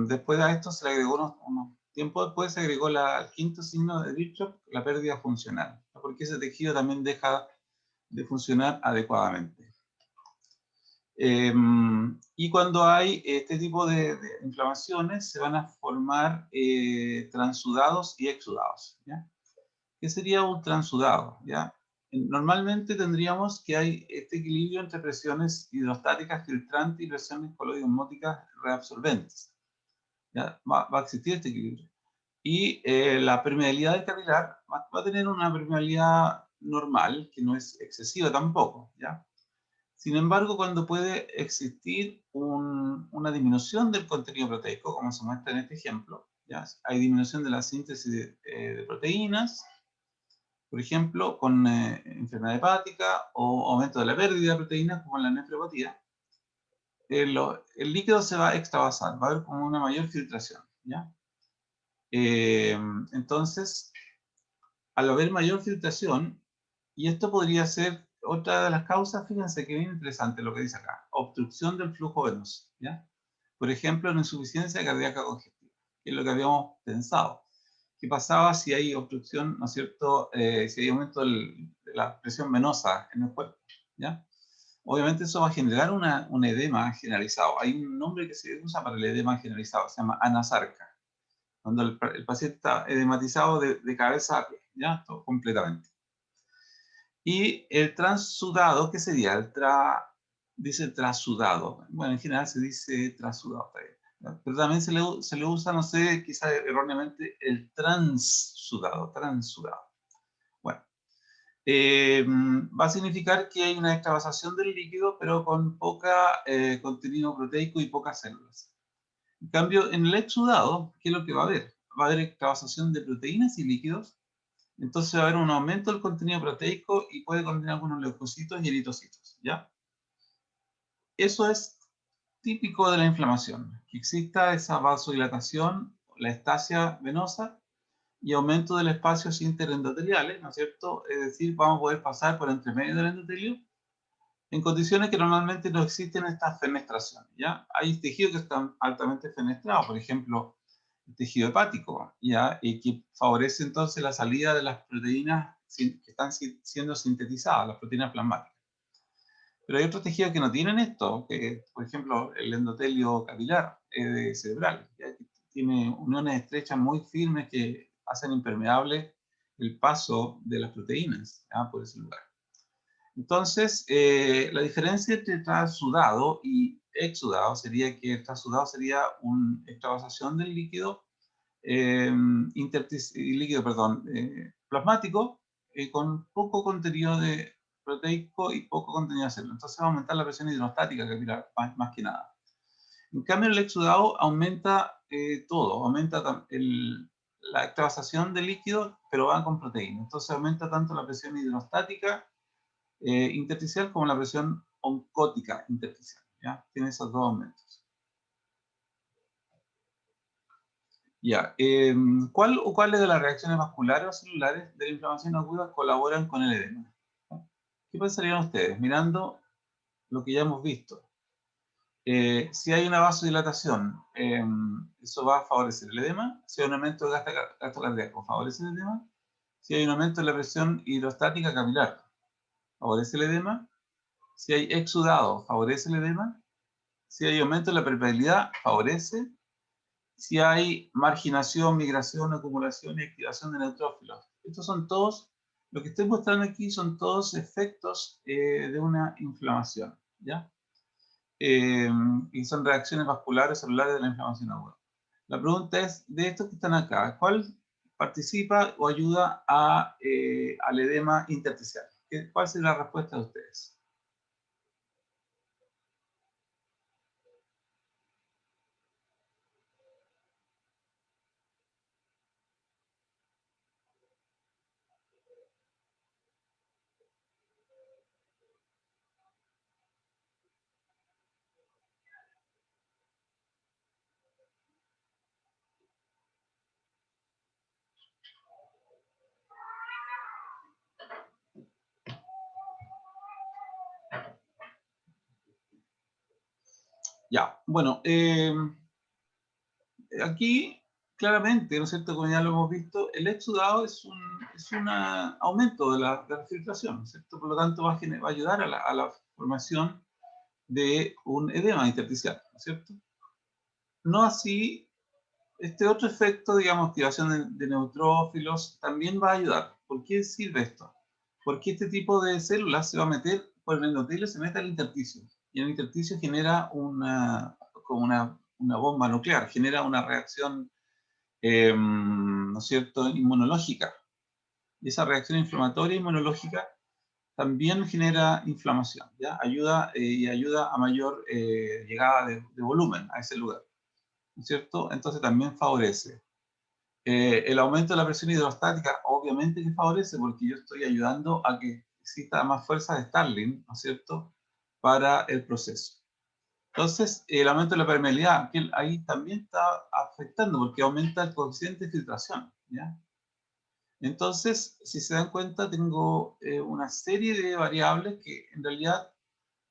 después de esto se le agregó unos tiempo después se agregó el quinto signo de Virchow, la pérdida funcional, ¿no? Porque ese tejido también deja de funcionar adecuadamente. Y cuando hay este tipo de inflamaciones, se van a formar transudados y exudados, ¿ya? ¿Qué sería un transudado? ¿Ya? Normalmente tendríamos que hay este equilibrio entre presiones hidrostáticas filtrantes y presiones coloidosmóticas reabsorbentes. ¿Ya? Va a existir este equilibrio. Y la permeabilidad del capilar va a tener una permeabilidad normal, que no es excesiva tampoco, ¿ya? Sin embargo, cuando puede existir una disminución del contenido proteico, como se muestra en este ejemplo, ¿ya? Hay disminución de la síntesis de proteínas, por ejemplo, con enfermedad hepática o aumento de la pérdida de proteínas, como en la nefropatía, el líquido se va a extravasar, va a haber como una mayor filtración, ¿ya? Entonces, al haber mayor filtración, y esto podría ser otra de las causas, fíjense que bien interesante lo que dice acá, obstrucción del flujo venoso, ¿ya? Por ejemplo, en insuficiencia cardíaca congestiva, que es lo que habíamos pensado, qué pasaba si hay obstrucción, ¿no es cierto? Si hay aumento de la presión venosa en el cuerpo, ¿ya? Obviamente eso va a generar un edema generalizado. Hay un nombre que se usa para el edema generalizado, se llama anasarca, cuando el paciente está edematizado de cabeza a pie, ¿ya? Todo, completamente. Y el transudado, ¿qué sería? Dice trasudado. Bueno, en general se dice trasudado, ¿no? Pero también se le usa, no sé, quizá erróneamente, el transudado. Bueno, va a significar que hay una extravasación del líquido, pero con poca contenido proteico y pocas células. En cambio, en el exudado, ¿qué es lo que va a haber? Va a haber extravasación de proteínas y líquidos. Entonces va a haber un aumento del contenido proteico y puede contener algunos leucocitos y eritocitos, ¿ya? Eso es típico de la inflamación, que exista esa vasodilatación, la estasia venosa y aumento del espacio interendoteliales, ¿no es cierto? Es decir, vamos a poder pasar por entre medio del endotelio en condiciones que normalmente no existen estas fenestraciones, ¿ya? Hay tejidos que están altamente fenestrados, por ejemplo, el tejido hepático, ¿ya? Y que favorece entonces la salida de las proteínas que están siendo sintetizadas, las proteínas plasmáticas. Pero hay otros tejidos que no tienen esto, que, por ejemplo, el endotelio capilar cerebral, ¿ya? Que tiene uniones estrechas muy firmes que hacen impermeable el paso de las proteínas, ¿ya? Por ese lugar. Entonces, la diferencia entre transudado y exudado sería que el transudado sería una extravasación del líquido, plasmático, con poco contenido de proteico y poco contenido de células. Entonces va a aumentar la presión hidrostática capilar, más que nada. En cambio, el exudado aumenta todo, aumenta la extravasación de líquido, pero va con proteína. Entonces aumenta tanto la presión hidrostática intersticial como la presión oncótica intersticial, ¿ya? Tiene esos dos aumentos. Ya, ¿cuáles de las reacciones vasculares o celulares de la inflamación aguda colaboran con el edema? ¿Qué pensarían ustedes mirando lo que ya hemos visto? Si hay una vasodilatación, eso va a favorecer el edema. Si hay un aumento de gasto cardíaco, favorece el edema. Si hay un aumento de la presión hidrostática capilar, favorece el edema. Si hay exudado, favorece el edema. Si hay aumento de la permeabilidad, favorece. Si hay marginación, migración, acumulación y activación de neutrófilos. Estos son todos, lo que estoy mostrando aquí son todos efectos de una inflamación, ¿ya? Y son reacciones vasculares celulares de la inflamación aguda. La pregunta es, de estos que están acá, ¿cuál participa o ayuda al edema intersticial? ¿Cuál sería la respuesta de ustedes? Ya, bueno, aquí claramente, ¿no es cierto? Como ya lo hemos visto, el exudado es un aumento de la filtración, ¿no es cierto? Por lo tanto, va a ayudar a la formación de un edema intersticial, ¿no es cierto? No así, este otro efecto, digamos, activación de neutrófilos, también va a ayudar. ¿Por qué sirve esto? Porque este tipo de células se va a meter por el endotelio, se mete al intersticio. Y el intersticio genera como una bomba nuclear, genera una reacción, ¿no es cierto?, inmunológica. Y esa reacción inflamatoria inmunológica también genera inflamación, ¿ya? Ayuda a mayor llegada de volumen a ese lugar, ¿no es cierto? Entonces también favorece. El aumento de la presión hidrostática, obviamente que favorece, porque yo estoy ayudando a que exista más fuerza de Starling, ¿no es cierto?, para el proceso. Entonces, el aumento de la permeabilidad, que ahí también está afectando, porque aumenta el coeficiente de filtración, ¿ya? Entonces, si se dan cuenta, tengo una serie de variables que en realidad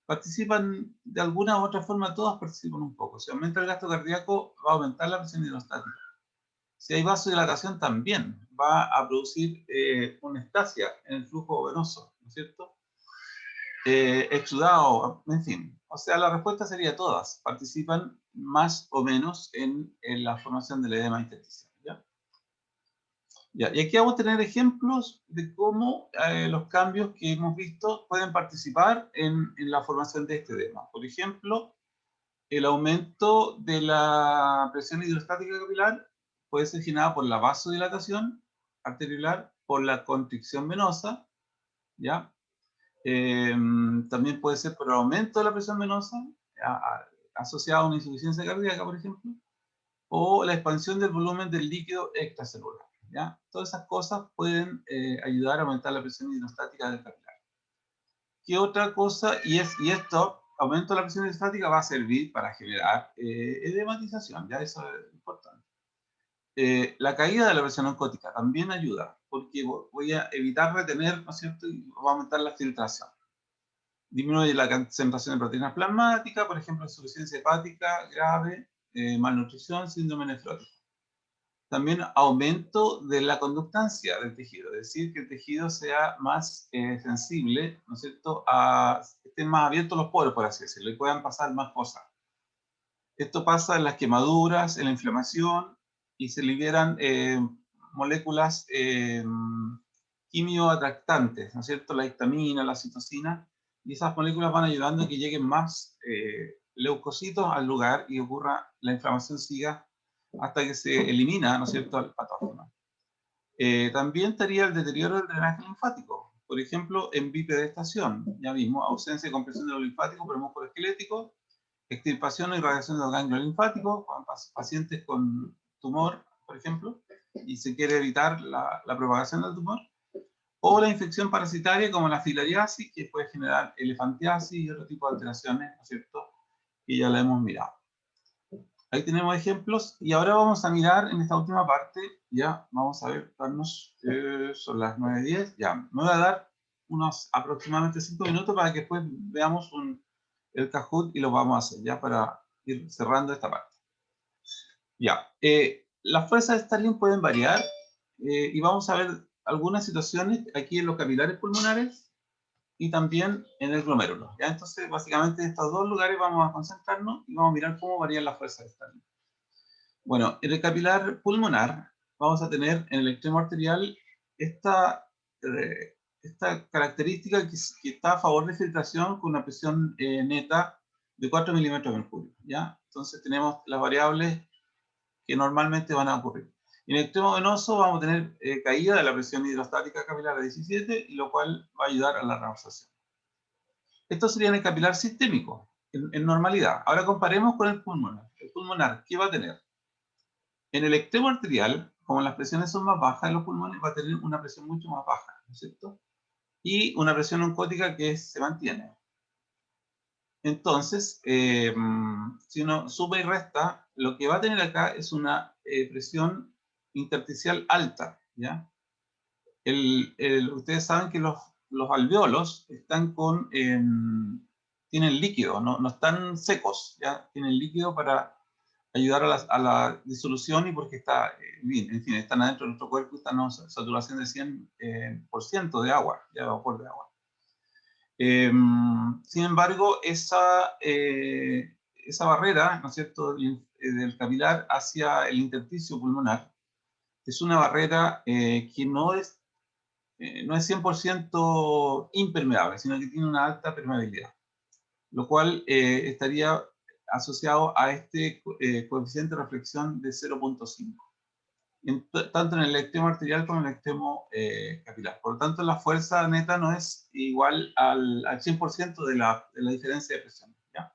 participan de alguna u otra forma, todas participan un poco. Si aumenta el gasto cardíaco, va a aumentar la presión hidrostática. Si hay vasodilatación también va a producir una estasia en el flujo venoso, ¿no es cierto? Exudado, en fin. O sea, la respuesta sería todas. Participan más o menos en la formación del edema intersticial. ¿Ya? Ya, y aquí vamos a tener ejemplos de cómo los cambios que hemos visto pueden participar en la formación de este edema. Por ejemplo, el aumento de la presión hidrostática capilar puede ser generado por la vasodilatación arteriolar, por la constricción venosa, ¿ya? También puede ser por el aumento de la presión venosa, asociado a una insuficiencia cardíaca, por ejemplo, o la expansión del volumen del líquido extracelular, ¿ya? Todas esas cosas pueden ayudar a aumentar la presión hidrostática del capilar. ¿Qué otra cosa? Y esto, aumento de la presión hidrostática, va a servir para generar edematización, ya eso es importante. La caída de la presión oncótica también ayuda, porque voy a evitar retener, ¿no es cierto? Y va a aumentar la filtración. Disminuye la concentración de proteínas plasmáticas, por ejemplo, insuficiencia hepática grave, malnutrición, síndrome nefrótico. También aumento de la conductancia del tejido, es decir, que el tejido sea más sensible, ¿no es cierto?, estén más abiertos los poros, por así decirlo, y puedan pasar más cosas. Esto pasa en las quemaduras, en la inflamación, y se liberan moléculas quimioatractantes, ¿no es cierto?, la histamina, la citosina, y esas moléculas van ayudando a que lleguen más leucocitos al lugar y ocurra, la inflamación siga hasta que se elimina, ¿no es cierto?, el patógeno. También estaría el deterioro del drenaje linfático. Por ejemplo, en bipedestación, ya mismo, ausencia de compresión de los linfáticos por el músculo esquelético, extirpación o irradiación de los ganglios linfáticos, pacientes con tumor, por ejemplo, y se quiere evitar la propagación del tumor, o la infección parasitaria como la filariasis, que puede generar elefantiasis y otro tipo de alteraciones, ¿no es cierto?, que ya la hemos mirado. Ahí tenemos ejemplos, y ahora vamos a mirar en esta última parte, ya vamos a ver, son las 9:10, ya, me voy a dar unos aproximadamente 5 minutos para que después veamos el Kahoot y lo vamos a hacer, ya para ir cerrando esta parte. Ya, las fuerzas de Starling pueden variar, y vamos a ver algunas situaciones aquí en los capilares pulmonares, y también en el glomérulo, ¿ya? Entonces, básicamente, en estos dos lugares vamos a concentrarnos y vamos a mirar cómo varían las fuerzas de Starling. Bueno, en el capilar pulmonar vamos a tener en el extremo arterial esta característica que está a favor de filtración con una presión neta de 4 milímetros de mercurio, ¿ya? Entonces tenemos las variables que normalmente van a ocurrir. En el extremo venoso vamos a tener caída de la presión hidrostática capilar a 17, y lo cual va a ayudar a la reabsorción. Esto sería en el capilar sistémico, en normalidad. Ahora comparemos con el pulmonar. El pulmonar, ¿qué va a tener? En el extremo arterial, como las presiones son más bajas en los pulmones, va a tener una presión mucho más baja, ¿no es cierto? Y una presión oncótica que se mantiene. Entonces, si uno suma y resta, lo que va a tener acá es una presión intersticial alta, ¿ya? Ustedes saben que los alveolos están tienen líquido, no están secos, ¿ya? Tienen líquido para ayudar a la disolución, y porque bien, en fin, están adentro de nuestro cuerpo y están en una saturación de 100% de agua, ya vapor de agua. Sin embargo, esa barrera, ¿no es cierto?, del capilar hacia el intersticio pulmonar, es una barrera que no es 100% impermeable, sino que tiene una alta permeabilidad, lo cual estaría asociado a este coeficiente de reflexión de 0.5, tanto en el extremo arterial como en el extremo capilar. Por lo tanto, la fuerza neta no es igual al 100% de la diferencia de presión, ¿ya?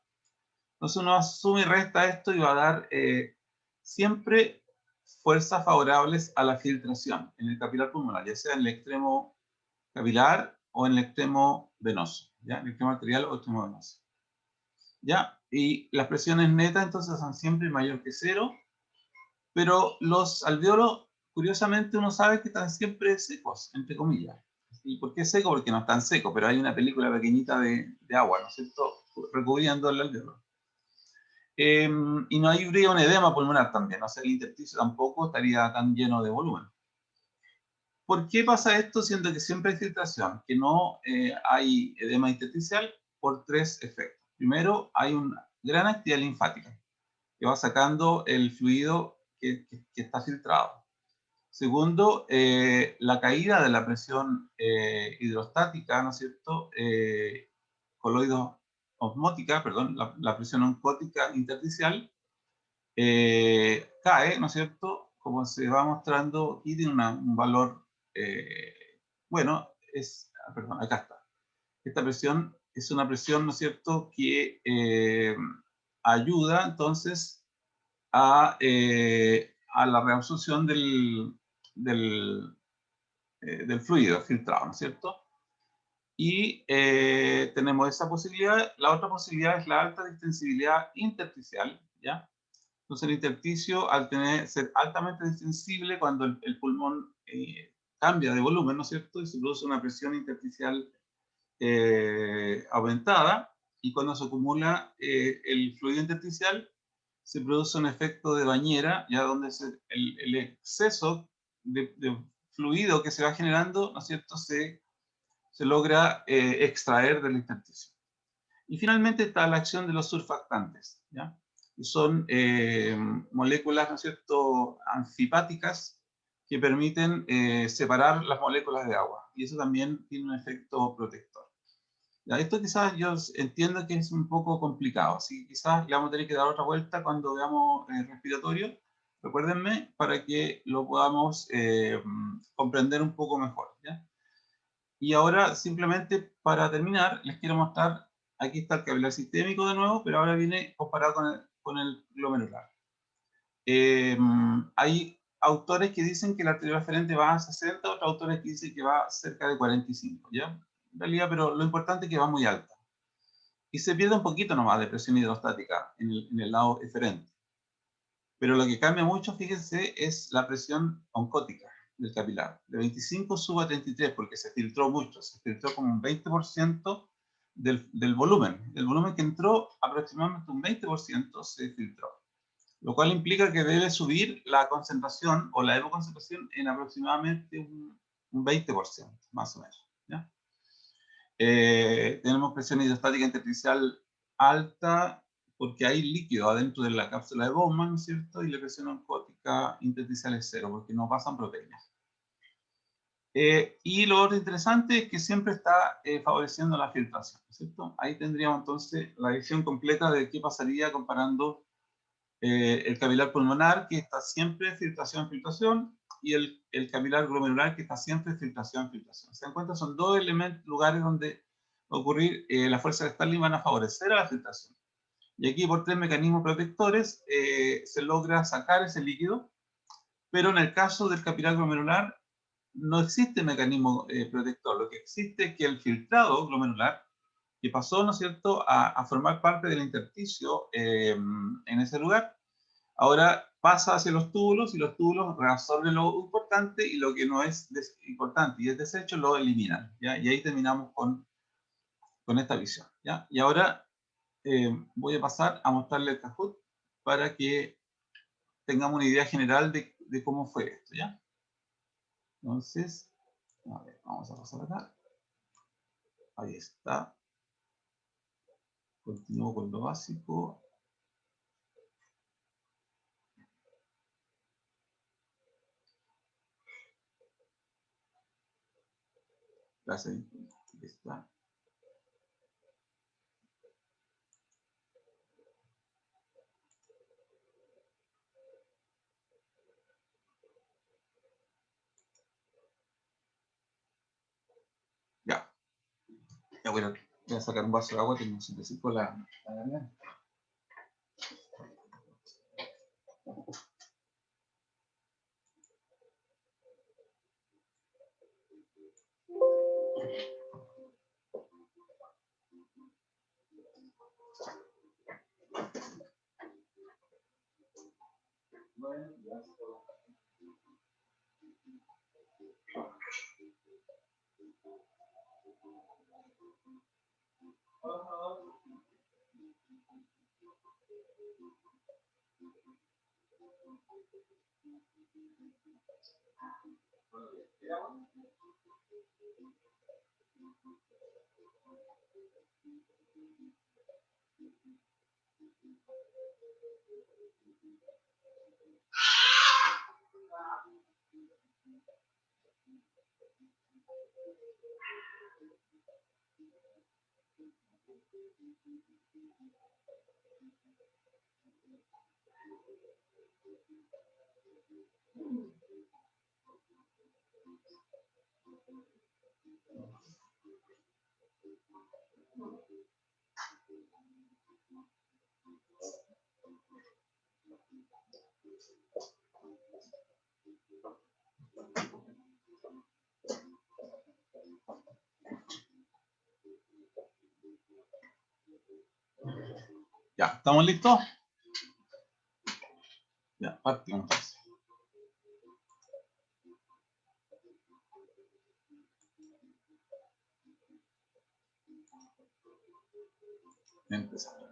Entonces uno suma y resta esto y va a dar siempre fuerzas favorables a la filtración en el capilar pulmonar, ya sea en el extremo capilar o en el extremo venoso, ¿ya? El extremo arterial o extremo venoso, ¿ya? Y las presiones netas entonces son siempre mayor que 0, pero los alveolos, curiosamente, uno sabe que están siempre secos, entre comillas. ¿Y por qué seco? Porque no están secos, pero hay una película pequeñita de agua, ¿no es cierto?, recubriendo el alveolo. Y no habría un edema pulmonar también, o sea, el intersticio tampoco estaría tan lleno de volumen. ¿Por qué pasa esto siendo que siempre hay filtración? Que no hay edema intersticial por tres efectos. Primero, hay una gran actividad linfática que va sacando el fluido que está filtrado. Segundo, la caída de la presión hidrostática, ¿no es cierto? Coloidosmótica, perdón, la presión oncótica intersticial cae, ¿no es cierto? Como se va mostrando aquí, tiene un valor, bueno, perdón, acá está. Esta presión es una presión, ¿no es cierto?, que ayuda entonces a la reabsorción del fluido filtrado, ¿no es cierto? Y tenemos esa posibilidad. La otra posibilidad es la alta distensibilidad intersticial, ¿ya? Entonces el intersticio, al ser altamente distensible, cuando el pulmón cambia de volumen, ¿no es cierto?, y se produce una presión intersticial aumentada, y cuando se acumula el fluido intersticial, se produce un efecto de bañera, ya donde el exceso de fluido que se va generando, ¿no es cierto?, se logra extraer del intersticio. Y finalmente está la acción de los surfactantes, ¿ya? Que son moléculas, ¿no es cierto?, anfipáticas que permiten separar las moléculas de agua. Y eso también tiene un efecto protector. Ya, esto quizás yo entiendo que es un poco complicado, así que quizás le vamos a tener que dar otra vuelta cuando veamos el respiratorio. Recuérdenme para que lo podamos comprender un poco mejor, ¿ya? Y ahora, simplemente para terminar, les quiero mostrar, aquí está el capilar sistémico de nuevo, pero ahora viene comparado con el glomerular. Hay autores que dicen que la arterial aferente va a 60, otros autores que dicen que va cerca de 45, ¿ya? En realidad, pero lo importante es que va muy alta. Y se pierde un poquito nomás de presión hidrostática en el lado eferente. Pero lo que cambia mucho, fíjense, es la presión oncótica del capilar. De 25 sube a 33 porque se filtró mucho. Se filtró como un 20% del volumen. El volumen que entró, aproximadamente un 20% se filtró. Lo cual implica que debe subir la concentración o la evoconcentración en aproximadamente un 20%, más o menos, ¿ya? Tenemos presión hidrostática intersticial alta porque hay líquido adentro de la cápsula de Bowman, ¿no es cierto? Y la presión oncótica intersticial es cero porque no pasan proteínas. Y lo otro interesante es que siempre está favoreciendo la filtración, ¿no es cierto? Ahí tendríamos entonces la visión completa de qué pasaría comparando el capilar pulmonar, que está siempre filtración, filtración, y el capilar glomerular, que está siempre filtración, filtración. ¿Se dan cuenta? Son dos lugares donde va a ocurrir la fuerza de Stalin, van a favorecer a la filtración. Y aquí, por tres mecanismos protectores, se logra sacar ese líquido, pero en el caso del capilar glomerular no existe mecanismo protector. Lo que existe es que el filtrado glomerular, que pasó, ¿no es cierto?, a formar parte del intersticio en ese lugar, ahora pasa hacia los túbulos y los túbulos reabsorben lo importante y lo que no es importante y es desecho lo eliminan, ¿ya? Y ahí terminamos con esta visión, ¿ya? Y ahora voy a pasar a mostrarle el Kahoot para que tengamos una idea general de cómo fue esto, ¿ya? Entonces, a ver, vamos a pasar acá. Ahí está. Continúo con lo básico. Gracias. Ahí está. Ya. Ya voy a sacar un vaso de agua que me necesito la garganta. Bueno, gracias. Ya, ¿estamos listos? Ya, partimos. Empezamos.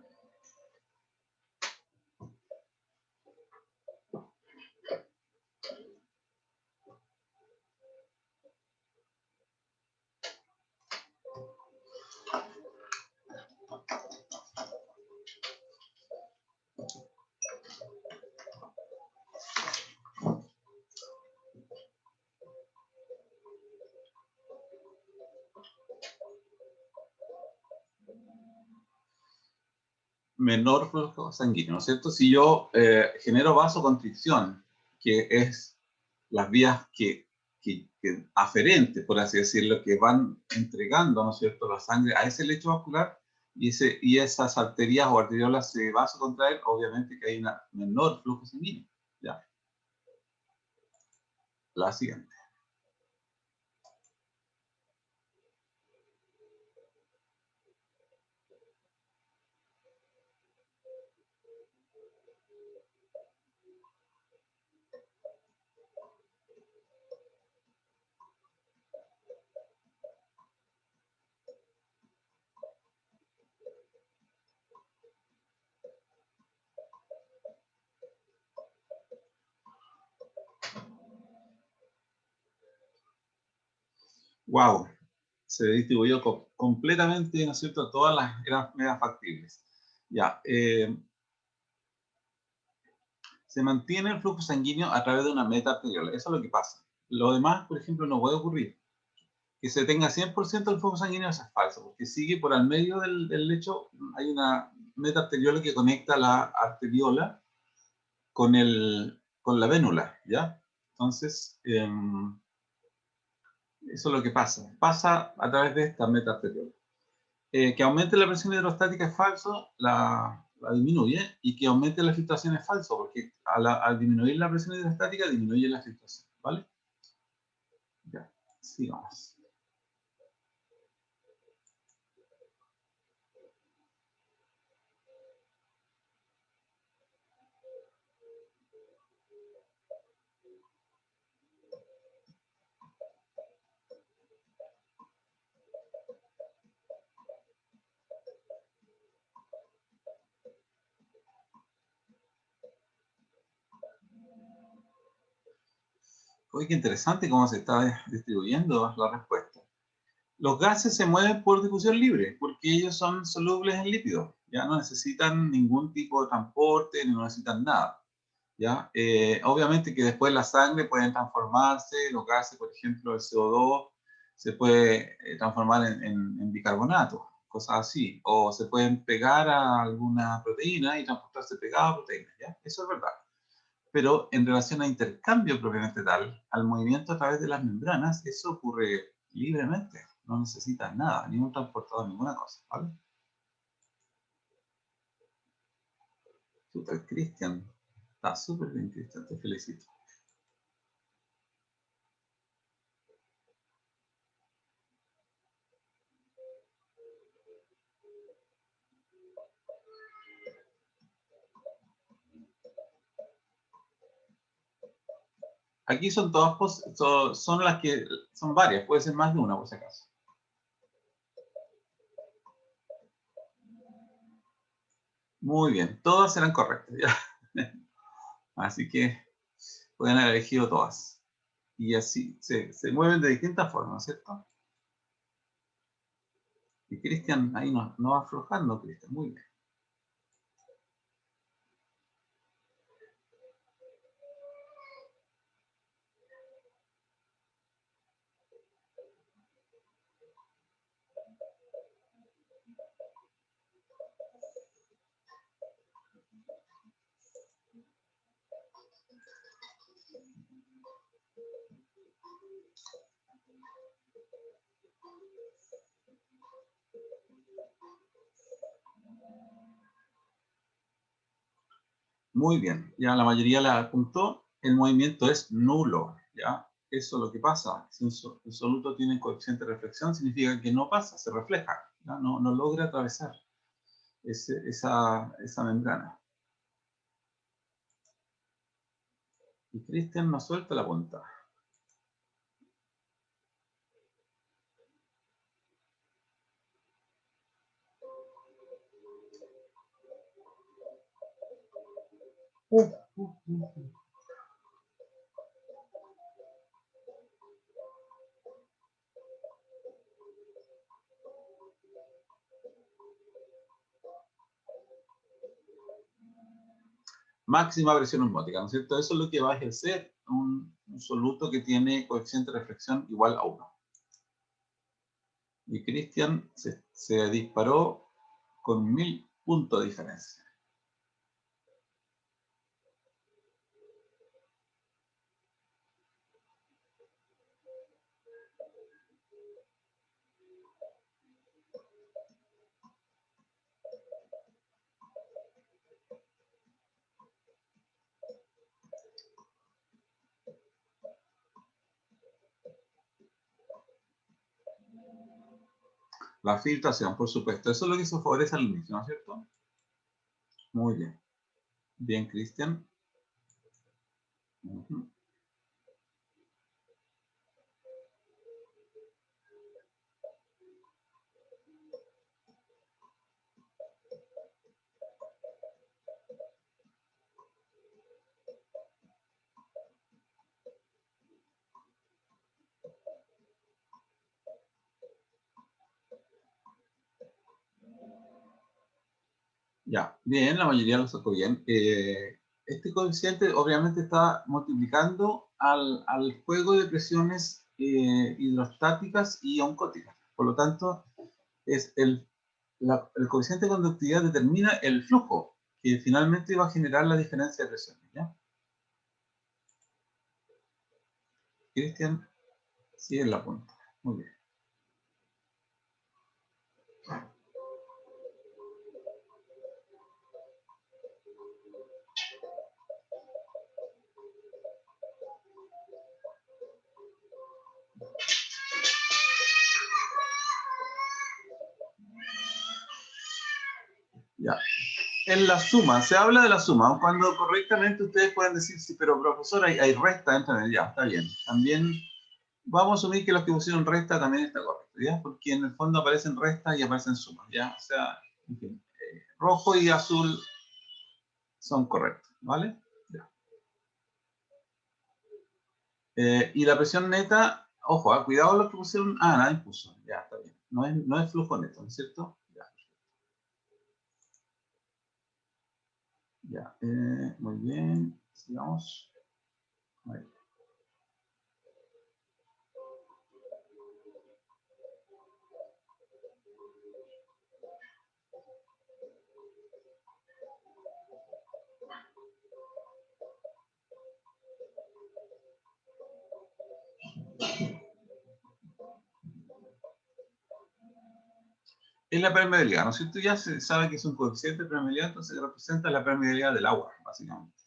Menor flujo sanguíneo, ¿no es cierto? Si yo genero vasoconstricción, que es las vías que aferentes, por así decirlo, que van entregando, ¿no es cierto?, la sangre a ese lecho vascular, y esas arterias o arteriolas se vasocontraen, obviamente que hay un menor flujo sanguíneo. Ya. La siguiente. Wow, se distribuyó completamente, ¿no es cierto? Todas las eran mega factibles. Ya, se mantiene el flujo sanguíneo a través de una meta arteriola. Eso es lo que pasa. Lo demás, por ejemplo, no puede ocurrir. Que se tenga 100% del flujo sanguíneo, eso es falso, porque sigue por al medio del lecho, hay una meta arteriola que conecta la arteriola con la vénula, ¿ya? Entonces, eso es lo que pasa. Pasa a través de esta meta arteriola. Que aumente la presión hidrostática es falso, la disminuye, y que aumente la filtración es falso, porque al disminuir la presión hidrostática disminuye la filtración, ¿vale? Ya, sigamos. Oye, qué interesante cómo se está distribuyendo la respuesta. Los gases se mueven por difusión libre, porque ellos son solubles en lípidos. Ya no necesitan ningún tipo de transporte, ni no necesitan nada. ¿Ya? Obviamente que después la sangre pueden transformarse, los gases, por ejemplo, el CO2 se puede transformar en bicarbonato, cosas así. O se pueden pegar a alguna proteína y transportarse pegado a proteínas. ¿Ya? Eso es verdad. Pero en relación a intercambio propiamente tal, al movimiento a través de las membranas, eso ocurre libremente. No necesitas nada, ni un transportador, ninguna cosa, ¿vale? Super, Cristian. Está súper bien, Cristian, te felicito. Aquí son todas, son las que, son varias, puede ser más de una por si acaso. Muy bien, todas serán correctas, ¿ya? Así que pueden haber elegido todas. Y así se mueven de distintas formas, ¿no es cierto? Y Cristian ahí no va aflojando, Cristian, muy bien. Muy bien, ya la mayoría la apuntó, el movimiento es nulo, ¿ya? Eso es lo que pasa. Si el soluto tiene coeficiente de reflexión, significa que no pasa, se refleja, ¿ya? No logra atravesar. esa membrana. Y Cristian no suelta la punta. Máxima presión osmótica, ¿no es cierto? Eso es lo que va a ejercer un soluto que tiene coeficiente de reflexión igual a 1. Y Cristian se disparó con 1000 puntos de diferencia. La filtración, por supuesto. Eso es lo que se favorece al inicio, ¿no es cierto? Muy bien. Bien, Cristian. Ya, bien, la mayoría lo sacó bien. Este coeficiente obviamente está multiplicando al juego de presiones hidrostáticas y oncóticas. Por lo tanto, es el coeficiente de conductividad determina el flujo, que finalmente va a generar la diferencia de presiones. ¿Ya? Cristian, sigue en la punta. Muy bien. Ya. En la suma, se habla de la suma, cuando correctamente ustedes pueden decir, sí, pero profesor, hay resta dentro de ya, está bien. También vamos a asumir que los que pusieron resta también está correcto, ¿ya? Porque en el fondo aparecen restas y aparecen sumas, ¿ya? O sea, en fin, rojo y azul son correctos, ¿vale? Ya. Y la presión neta, ojo, cuidado los que pusieron, nadie puso, ya, está bien. No es flujo neto, ¿no es cierto? Ya. Ya, muy bien, sigamos. Ahí. Es la permeabilidad, ¿no es cierto? Ya se sabe que es un coeficiente de permeabilidad, entonces representa la permeabilidad del agua, básicamente.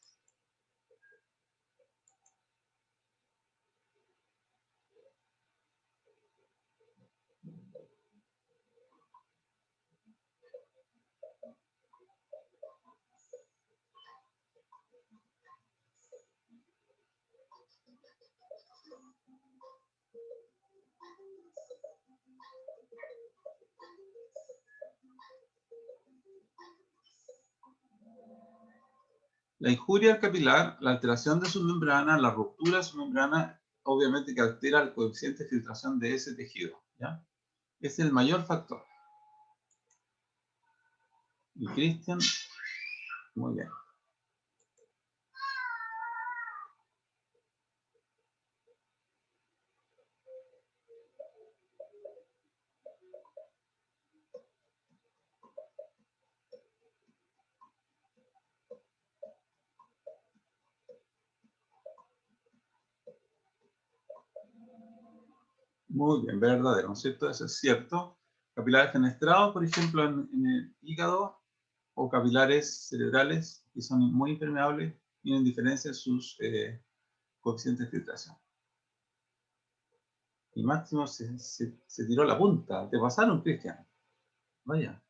La injuria al capilar, la alteración de su membrana, la ruptura de su membrana, obviamente que altera el coeficiente de filtración de ese tejido, ¿ya? Es el mayor factor. Y Cristian, muy bien. Muy bien, verdadero, ¿no es cierto? Eso es cierto. Capilares fenestrados, por ejemplo, en el hígado, o capilares cerebrales, que son muy impermeables, tienen diferencia en sus coeficientes de filtración. Y Máximo se tiró la punta. Te pasaron, Cristian. Vaya.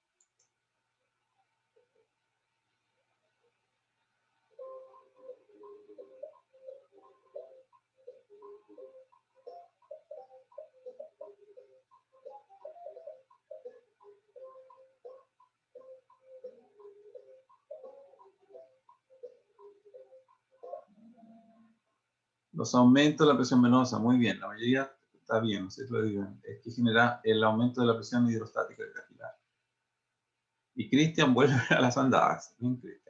Los aumentos de la presión venosa, muy bien, la mayoría está bien, no sé si lo digan, es que genera el aumento de la presión hidrostática capilar. Y Cristian vuelve a las andadas. Bien, Cristian.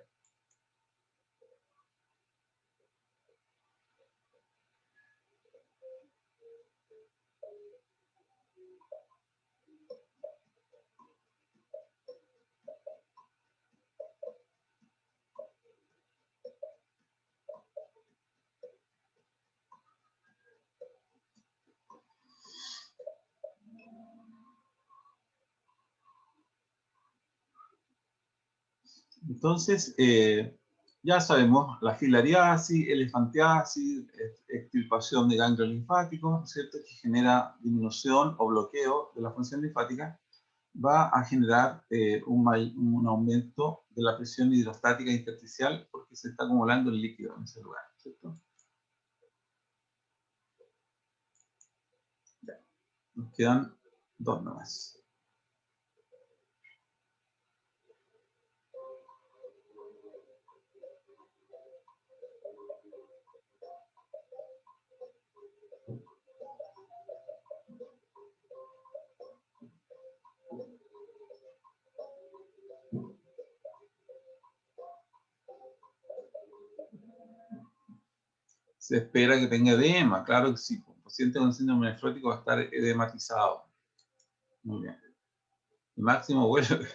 Entonces, ya sabemos, la filariasis, elefantiasis, extirpación de ganglios linfáticos, ¿cierto? Que genera disminución o bloqueo de la función linfática, va a generar un aumento de la presión hidrostática intersticial porque se está acumulando el líquido en ese lugar, ¿cierto? Ya. Nos quedan dos nomás. Se espera que tenga edema, claro que sí. El paciente con síndrome nefrótico va a estar edematizado. Muy bien. Y Máximo vuelve.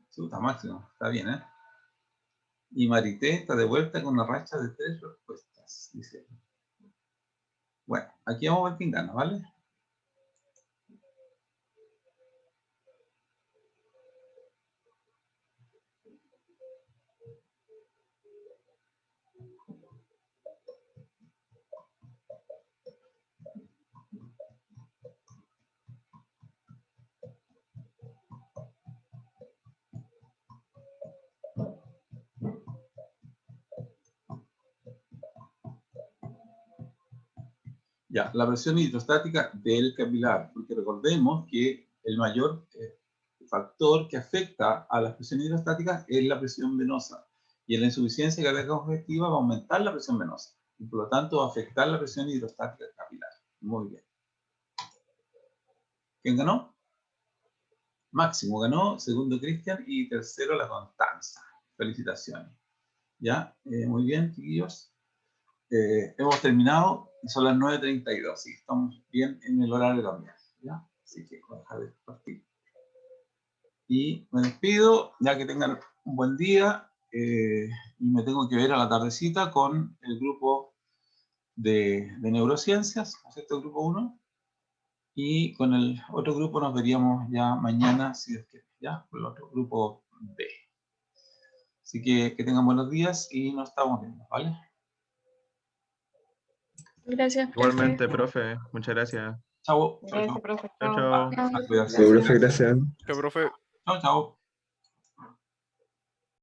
Chuta, Máximo, está bien, ¿eh? Y Marité está de vuelta con una racha de 3 respuestas, dice. Bueno, aquí vamos a ver quién gana, ¿vale? Ya, la presión hidrostática del capilar, porque recordemos que el mayor factor que afecta a la presión hidrostática es la presión venosa. Y en la insuficiencia cardíaca congestiva va a aumentar la presión venosa. Y por lo tanto va a afectar la presión hidrostática capilar. Muy bien. ¿Quién ganó? Máximo ganó, segundo Cristian y tercero la Constanza. Felicitaciones. ¿Ya? Muy bien, chiquillos. Hemos terminado y son las 9:32, así que estamos bien en el horario también, ¿ya? Así que voy a dejar de partir. Y me despido, ya que tengan un buen día, y me tengo que ver a la tardecita con el grupo de neurociencias, ¿no es cierto? El grupo 1, y con el otro grupo nos veríamos ya mañana, si Dios quiere, ¿ya? Con el otro grupo B. Así que tengan buenos días y nos estamos viendo, ¿vale? Gracias, Igualmente, profe. Muchas gracias. Chao. Gracias, profe. Chao, Chao. chao. A cuidarse. Profe, gracias. Que profe. Chao, chao.